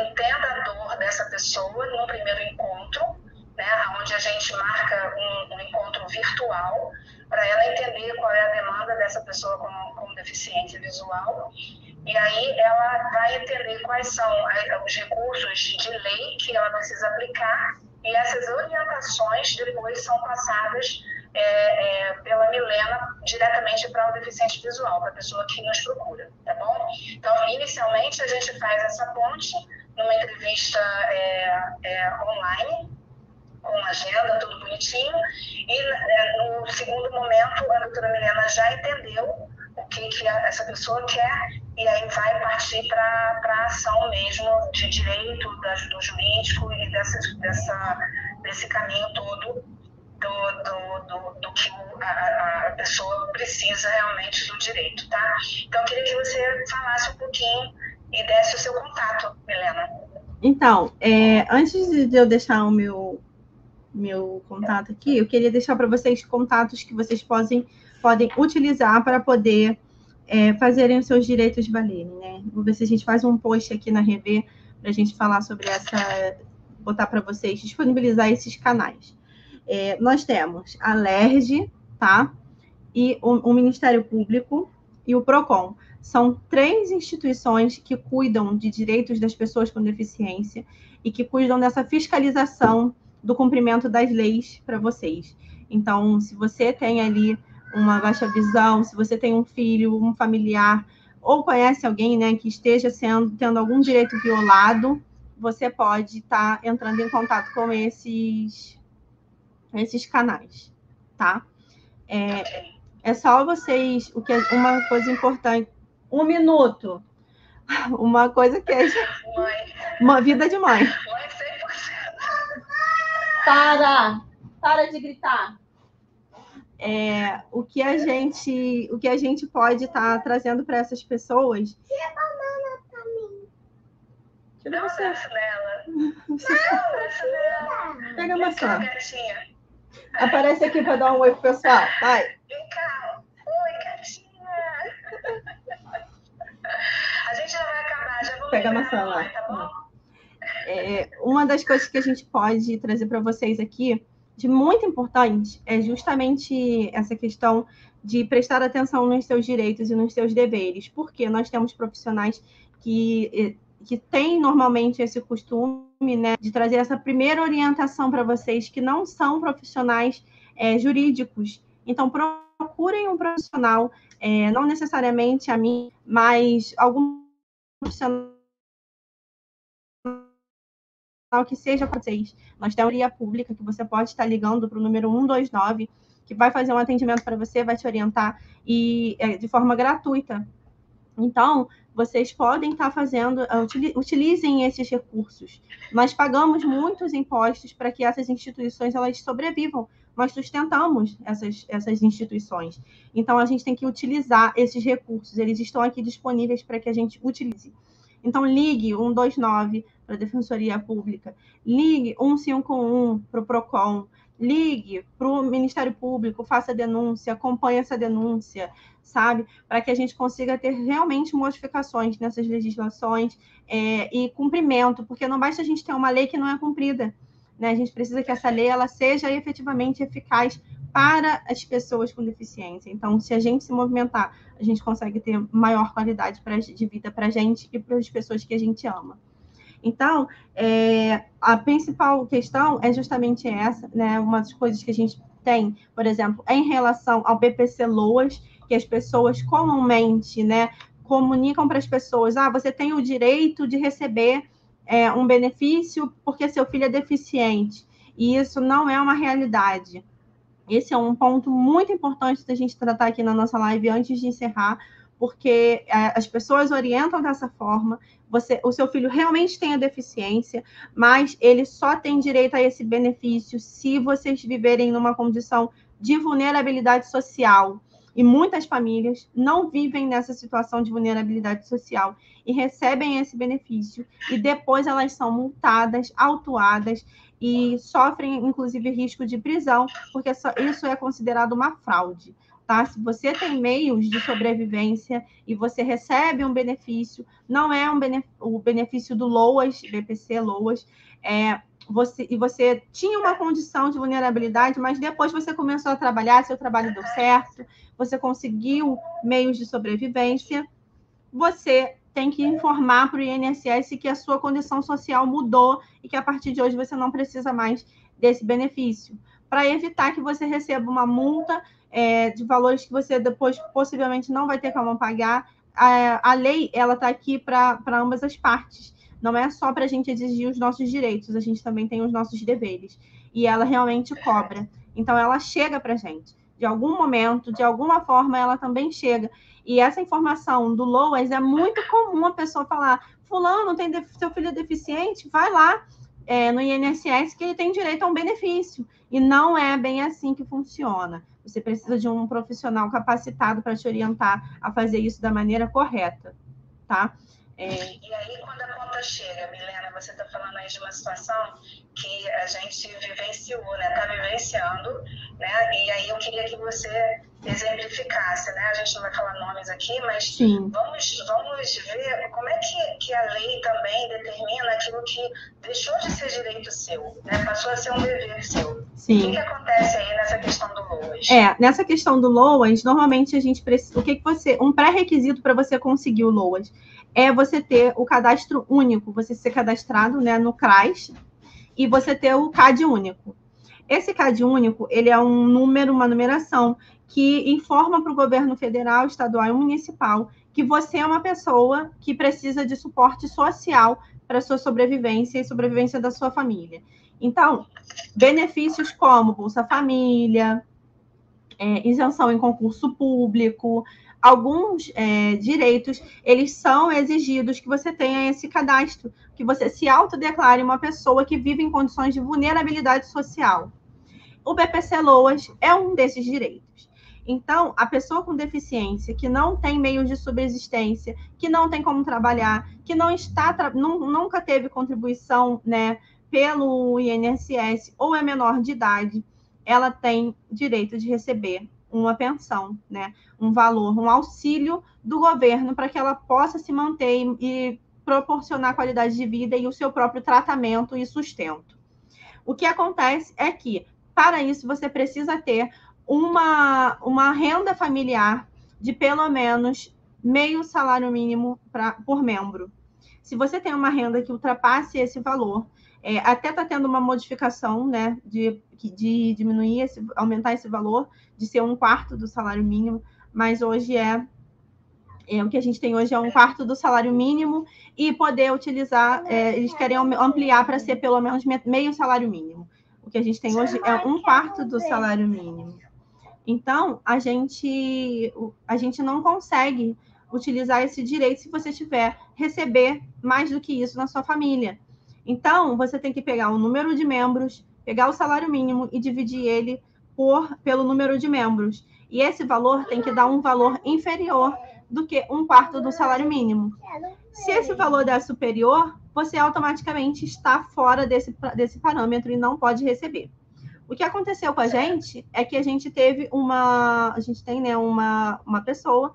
entenda a dor dessa pessoa num primeiro encontro, né, onde a gente marca um encontro virtual para ela entender qual é a demanda dessa pessoa com deficiência visual. E aí ela vai entender quais são os recursos de lei que ela precisa aplicar, e essas orientações depois são passadas pela Milena diretamente para o deficiente visual, para a pessoa que nos procura, tá bom? Então, inicialmente, a gente faz essa ponte numa entrevista online, com agenda, tudo bonitinho, e no segundo momento a doutora Milena já entendeu o que essa pessoa quer, e aí vai partir para a ação mesmo de direito, do jurídico e desse caminho todo do que a pessoa precisa realmente do direito, tá? Então eu queria que você falasse um pouquinho e desse o seu contato, Milena. Então, antes de eu deixar o meu contato aqui, eu queria deixar para vocês contatos que vocês podem utilizar para poder fazerem os seus direitos valerem, né? Vou ver se a gente faz um post aqui na Rever para a gente falar sobre botar para vocês, disponibilizar esses canais. Nós temos a LERJ, tá? E o Ministério Público e o PROCON. São 3 instituições que cuidam de direitos das pessoas com deficiência e que cuidam dessa fiscalização do cumprimento das leis para vocês. Então, se você tem ali uma baixa visão, se você tem um filho, um familiar, ou conhece alguém, né, que esteja tendo algum direito violado, você pode estar entrando em contato com esses canais, tá? É só vocês... uma coisa importante... 1 minuto. Uma coisa que é... Uma vida de mãe. Para de gritar. O que a gente pode estar trazendo para essas pessoas. Tira a banana para mim. Dá um abraço nela. Pega a maçã. Aparece aqui para dar um oi pro pessoal. Vai. Vem cá. Oi, gatinha. A gente já vai acabar. Já vou pegar a maçã lá. Tá bom? Uma das coisas que a gente pode trazer para vocês aqui, de muito importante, é justamente essa questão de prestar atenção nos seus direitos e nos seus deveres, porque nós temos profissionais que têm normalmente esse costume, né, de trazer essa primeira orientação para vocês, que não são profissionais jurídicos. Então, procurem um profissional, não necessariamente a mim, mas algum profissional que seja para vocês. Nós temos uma pública que você pode estar ligando para o número 129, que vai fazer um atendimento para você, vai te orientar e de forma gratuita. Então, vocês podem estar fazendo, utilizem esses recursos. Nós pagamos muitos impostos para que essas instituições elas sobrevivam, nós sustentamos essas instituições. Então, a gente tem que utilizar esses recursos, eles estão aqui disponíveis para que a gente utilize. Então, ligue 129 para a Defensoria Pública, ligue 151 para o PROCON, ligue para o Ministério Público, faça denúncia, acompanhe essa denúncia, sabe? Para que a gente consiga ter realmente modificações nessas legislações e cumprimento, porque não basta a gente ter uma lei que não é cumprida, né? A gente precisa que essa lei ela seja efetivamente eficaz para as pessoas com deficiência. Então, se a gente se movimentar, a gente consegue ter maior qualidade de vida para a gente e para as pessoas que a gente ama. Então, a principal questão é justamente essa, né? Uma das coisas que a gente tem, por exemplo, em relação ao BPC LOAS, que as pessoas comumente, né, comunicam para as pessoas, você tem o direito de receber um benefício porque seu filho é deficiente. E isso não é uma realidade. Esse é um ponto muito importante da gente tratar aqui na nossa live antes de encerrar, porque as pessoas orientam dessa forma. O seu filho realmente tem a deficiência, mas ele só tem direito a esse benefício se vocês viverem numa condição de vulnerabilidade social. E muitas famílias não vivem nessa situação de vulnerabilidade social e recebem esse benefício, e depois elas são multadas, autuadas e sofrem, inclusive, risco de prisão, porque isso é considerado uma fraude. Tá? Se você tem meios de sobrevivência e você recebe um benefício, não é o benefício do LOAS, BPC LOAS, você tinha uma condição de vulnerabilidade, mas depois você começou a trabalhar, seu trabalho deu certo, você conseguiu meios de sobrevivência, você tem que informar para o INSS que a sua condição social mudou e que a partir de hoje você não precisa mais desse benefício, para evitar que você receba uma multa de valores que você depois possivelmente não vai ter como pagar. A lei ela está aqui para ambas as partes. Não é só para a gente exigir os nossos direitos, a gente também tem os nossos deveres. E ela realmente cobra. Então, ela chega para a gente. De algum momento, de alguma forma, ela também chega. E essa informação do LOAS é muito comum a pessoa falar: fulano, seu filho é deficiente? Vai lá no INSS que ele tem direito a um benefício. E não é bem assim que funciona. Você precisa de um profissional capacitado para te orientar a fazer isso da maneira correta, tá? E aí, quando a conta chega, Milena, você está falando aí de uma situação que a gente vivenciou, né? Está vivenciando, né? E aí eu queria que você exemplificasse, né? A gente não vai falar nomes aqui, mas vamos ver como é que a lei também determina aquilo que deixou de ser direito seu, né? Passou a ser um dever seu. Sim. O que acontece aí nessa questão do LOAS? Nessa questão do LOAS, normalmente a gente precisa... Um pré-requisito para você conseguir o LOAS é você ter o cadastro único, você ser cadastrado, né, no CRAS, e você ter o CAD único. Esse CAD único, ele é um número, uma numeração, que informa para o governo federal, estadual e municipal que você é uma pessoa que precisa de suporte social para a sua sobrevivência e sobrevivência da sua família. Então, benefícios como Bolsa Família, isenção em concurso público, alguns direitos, eles são exigidos que você tenha esse cadastro, que você se autodeclare uma pessoa que vive em condições de vulnerabilidade social. O BPC LOAS é um desses direitos. Então, a pessoa com deficiência, que não tem meios de subsistência, que não tem como trabalhar, que nunca teve contribuição, né, pelo INSS ou é menor de idade, ela tem direito de receber uma pensão, né, um valor, um auxílio do governo para que ela possa se manter e proporcionar qualidade de vida e o seu próprio tratamento e sustento. O que acontece é que, para isso, você precisa ter uma renda familiar de pelo menos meio salário mínimo por membro. Se você tem uma renda que ultrapasse esse valor, até está tendo uma modificação, né, de diminuir, aumentar esse valor, de ser 1/4 do salário mínimo, mas hoje o que a gente tem hoje é 1/4 do salário mínimo e poder utilizar, eles querem ampliar para ser pelo menos meio salário mínimo. O que a gente tem hoje é 1/4 do salário mínimo. Então, a gente não consegue utilizar esse direito se você receber mais do que isso na sua família. Então, você tem que pegar o número de membros, pegar o salário mínimo e dividir ele pelo número de membros. E esse valor tem que dar um valor inferior do que 1/4 do salário mínimo. Se esse valor der superior, você automaticamente está fora desse parâmetro e não pode receber. O que aconteceu com a gente é que a gente teve a gente tem, né, uma pessoa,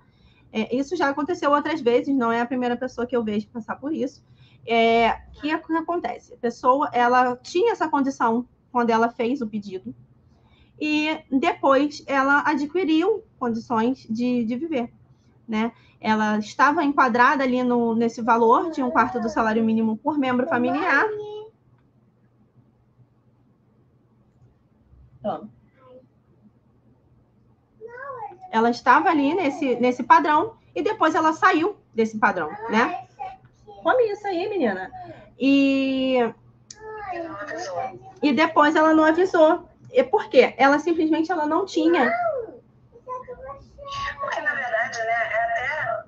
isso já aconteceu outras vezes, não é a primeira pessoa que eu vejo passar por isso. Que acontece? A pessoa, ela tinha essa condição quando ela fez o pedido, e depois ela adquiriu condições de viver, né? Ela estava enquadrada ali nesse valor de 1/4 do salário mínimo por membro familiar. Ela estava ali nesse padrão e depois ela saiu desse padrão, né? Come isso aí, menina. E depois ela não avisou. E por quê? Ela simplesmente não tinha. Porque, na verdade, né, é até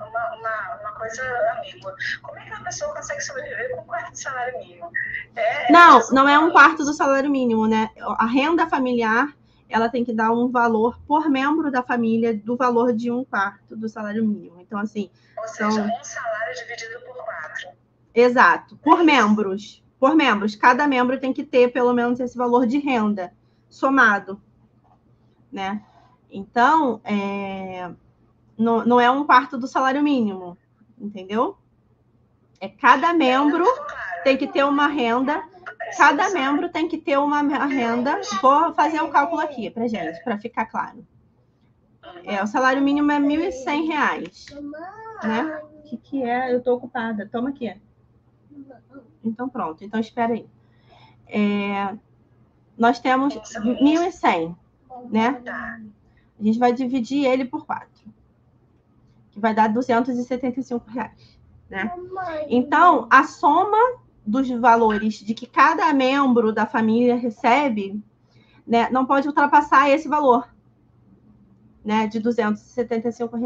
uma coisa ambígua. Como é que uma pessoa consegue sobreviver com 1/4 do salário mínimo? Não é 1/4 do salário mínimo, né? A renda familiar, ela tem que dar um valor por membro da família do valor de 1/4 do salário mínimo. Então, assim... Ou seja, um salário dividido por 4. Exato. Por membros. Por membros. Cada membro tem que ter pelo menos esse valor de renda somado, né? Então, não é 1/4 do salário mínimo, entendeu? Cada membro tem que ter uma renda, cada membro tem que ter uma renda. Vou fazer um cálculo aqui pra gente, para ficar claro. O salário mínimo é R$ 1.100, né? O que é? Eu tô ocupada. Toma aqui. Então, pronto. Então, espera aí. Nós temos 1.100, né? A gente vai dividir ele por 4, que vai dar R$ 275, né? Então, a soma dos valores de que cada membro da família recebe, né, não pode ultrapassar esse valor, né, de R$ 275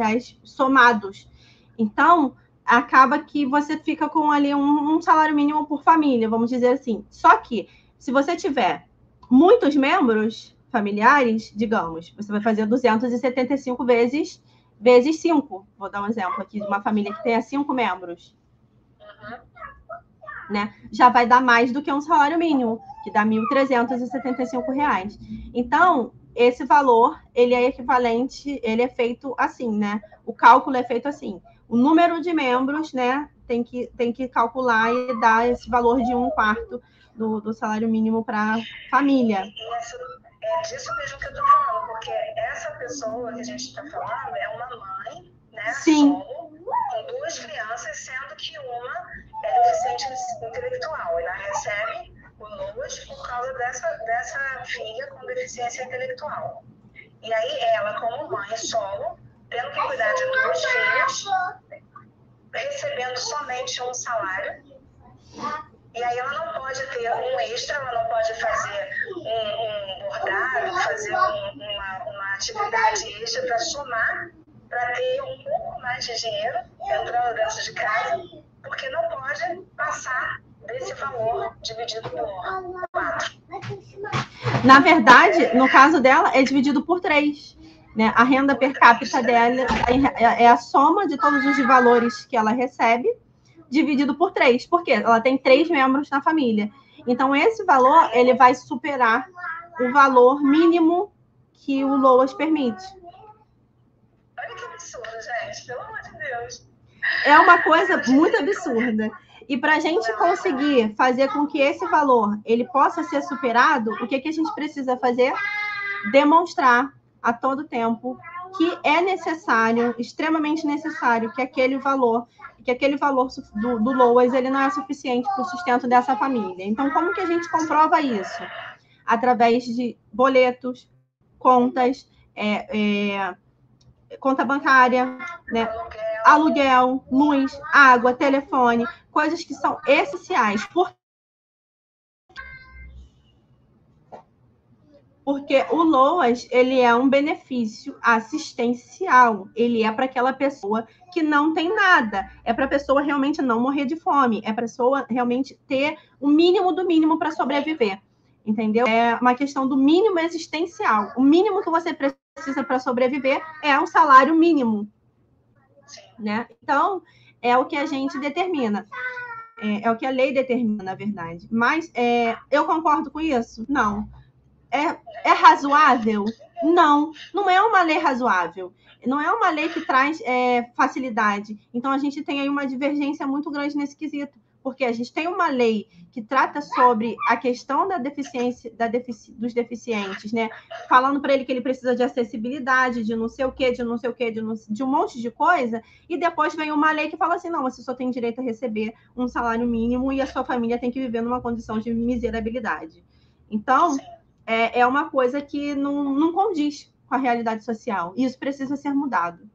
somados. Então, acaba que você fica com ali um salário mínimo por família, vamos dizer assim. Só que, se você tiver muitos membros familiares, digamos, você vai fazer 275 vezes 5. Vou dar um exemplo aqui de uma família que tenha 5 membros. Né? Já vai dar mais do que um salário mínimo, que dá R$ 1.375. Então, esse valor, ele é equivalente, ele é feito assim, né? O cálculo é feito assim. O número de membros, né, tem que calcular e dar esse valor de 1/4 do salário mínimo para a família. É disso mesmo que eu estou falando, porque essa pessoa que a gente está falando é uma mãe, né? Sim. Solo, com 2 crianças, sendo que uma é deficiente intelectual. Ela recebe o LOAS por causa dessa filha com deficiência intelectual. E aí ela, como mãe solo, tendo que cuidar de 2 filhos, recebendo somente um salário. E aí ela não pode ter um extra, ela não pode fazer um bordado, fazer uma atividade extra para somar, para ter um pouco mais de dinheiro entrando dentro de casa, porque não pode passar desse valor dividido por 4. Na verdade, no caso dela, é dividido por 3. Né? A renda per capita dela é a soma de todos os valores que ela recebe, dividido por 3, porque ela tem 3 membros na família. Então, esse valor, ele vai superar o valor mínimo que o LOAS permite. Olha que absurdo, gente. Pelo amor de Deus. É uma coisa muito absurda. E para a gente conseguir fazer com que esse valor ele possa ser superado, o que a gente precisa fazer? Demonstrar a todo tempo que é necessário, extremamente necessário, que aquele valor do LOAS ele não é suficiente para o sustento dessa família. Então, como que a gente comprova isso? Através de boletos, contas, conta bancária, né? Aluguel, luz, água, telefone, coisas que são essenciais. Porque o LOAS, ele é um benefício assistencial. Ele é para aquela pessoa que não tem nada. É para a pessoa realmente não morrer de fome. É para a pessoa realmente ter o mínimo do mínimo para sobreviver. entendeu? É uma questão do mínimo existencial. O mínimo que você precisa para sobreviver é um salário mínimo, né? Então, é o que a gente determina. É o que a lei determina, na verdade. Mas eu concordo com isso? Não. É razoável? Não. Não é uma lei razoável. Não é uma lei que traz facilidade. Então, a gente tem aí uma divergência muito grande nesse quesito. Porque a gente tem uma lei que trata sobre a questão da deficiência, dos deficientes, né? Falando para ele que ele precisa de acessibilidade, de não sei o quê, de não sei o quê, de um monte de coisa, e depois vem uma lei que fala assim, não, você só tem direito a receber um salário mínimo e a sua família tem que viver numa condição de miserabilidade. Então, é uma coisa que não condiz com a realidade social. E isso precisa ser mudado,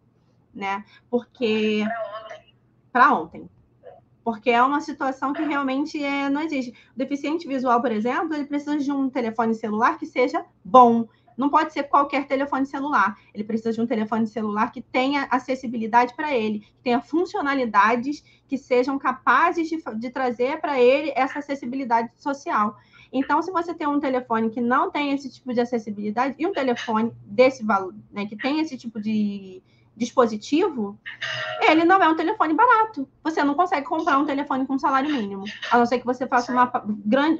né? Porque... Para ontem. Porque é uma situação que realmente não existe. O deficiente visual, por exemplo, ele precisa de um telefone celular que seja bom. Não pode ser qualquer telefone celular. Ele precisa de um telefone celular que tenha acessibilidade para ele, que tenha funcionalidades que sejam capazes de trazer para ele essa acessibilidade social. Então, se você tem um telefone que não tem esse tipo de acessibilidade e um telefone desse valor, né, que tem esse tipo de dispositivo, ele não é um telefone barato. Você não consegue comprar um telefone com salário mínimo, a não ser que você faça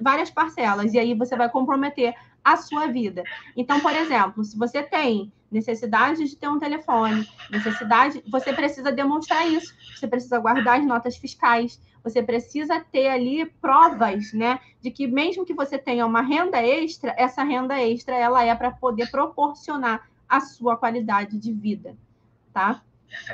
várias parcelas, e aí você vai comprometer a sua vida. Então, por exemplo, se você tem necessidade de ter um telefone, você precisa demonstrar isso, você precisa guardar as notas fiscais, você precisa ter ali provas, né, de que mesmo que você tenha uma renda extra, essa renda extra ela é para poder proporcionar a sua qualidade de vida, tá?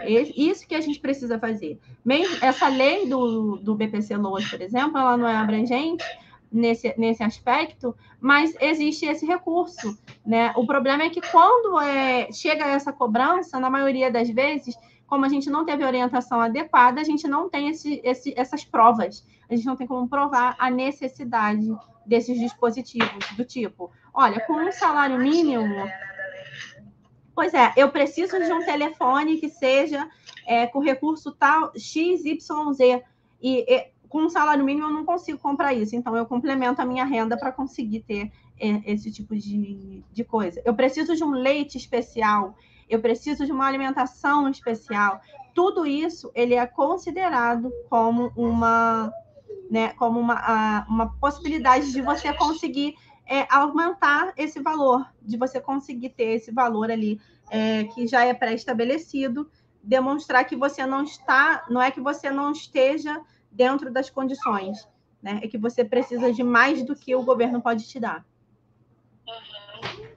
Isso que a gente precisa fazer. Mesmo essa lei do BPC Loas, por exemplo, ela não é abrangente nesse aspecto, mas existe esse recurso, né? O problema é que quando chega essa cobrança, na maioria das vezes, como a gente não teve orientação adequada, a gente não tem essas provas. A gente não tem como provar a necessidade desses dispositivos, do tipo, olha, com um salário mínimo... Pois é, eu preciso de um telefone que seja com recurso tal XYZ. E com um salário mínimo eu não consigo comprar isso. Então, eu complemento a minha renda para conseguir ter esse tipo de coisa. Eu preciso de um leite especial. Eu preciso de uma alimentação especial. Tudo isso ele é considerado como uma possibilidade de você conseguir aumentar esse valor, de você conseguir ter esse valor ali que já é pré-estabelecido, demonstrar que você não é que você não esteja dentro das condições, né? É que você precisa de mais do que o governo pode te dar.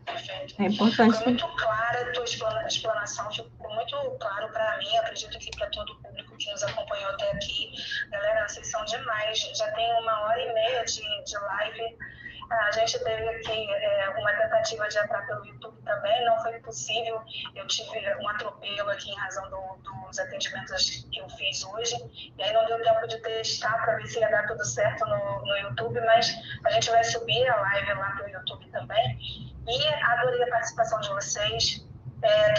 Perfeito. É importante. Foi muito clara a tua explanação, ficou muito claro para mim, acredito que para todo o público que nos acompanhou até aqui. Galera, vocês são demais, já tem 1h30 de live. A gente teve aqui uma tentativa de entrar pelo YouTube também, não foi possível. Eu tive um atropelo aqui em razão dos atendimentos que eu fiz hoje, e aí não deu tempo de testar para ver se ia dar tudo certo no YouTube, mas a gente vai subir a live lá pelo YouTube também. E adorei a participação de vocês.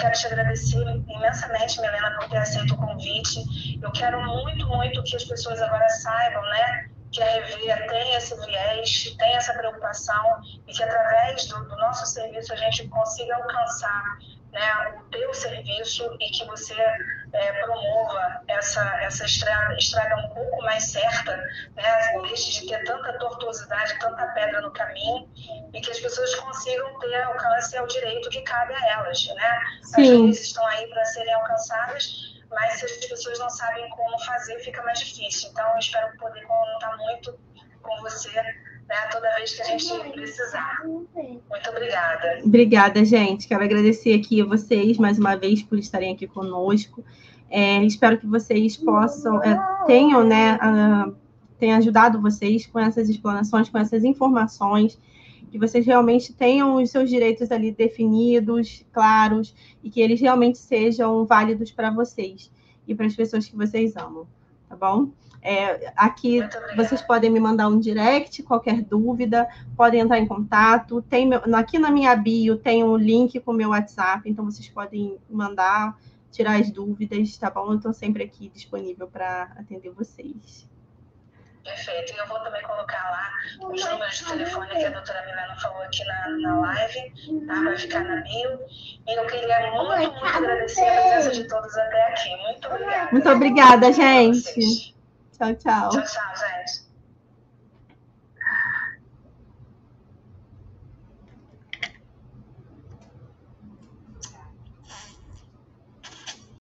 Quero te agradecer imensamente, Milena, por ter aceito o convite. Eu quero muito, muito que as pessoas agora saibam, né, que a Revea tem esse viés, tem essa preocupação e que através do nosso serviço a gente consiga alcançar, né, o teu serviço e que você promova essa estrada um pouco mais certa, né, deixe de ter tanta tortuosidade, tanta pedra no caminho e que as pessoas consigam ter alcance ao direito que cabe a elas, né? Sim. As leis estão aí para serem alcançadas, mas se as pessoas não sabem como fazer, fica mais difícil. Então, eu espero poder contar muito com você, né, toda vez que a gente precisar. Muito obrigada. Obrigada, gente. Quero agradecer aqui a vocês, mais uma vez, por estarem aqui conosco. Espero que vocês possam, tenham ajudado vocês com essas explanações, com essas informações, que vocês realmente tenham os seus direitos ali definidos, claros, e que eles realmente sejam válidos para vocês e para as pessoas que vocês amam, tá bom? Aqui vocês podem me mandar um direct, qualquer dúvida, podem entrar em contato. Aqui na minha bio tem um link com o meu WhatsApp, então vocês podem mandar, tirar as dúvidas, tá bom? Eu estou sempre aqui disponível para atender vocês. Perfeito. E eu vou também colocar lá os números de telefone que a doutora Milena falou aqui na live, tá? Vai ficar na bio. E eu queria muito agradecer a presença de todos até aqui. Muito obrigada. Muito obrigada, gente. Tchau, tchau. Tchau, tchau, gente.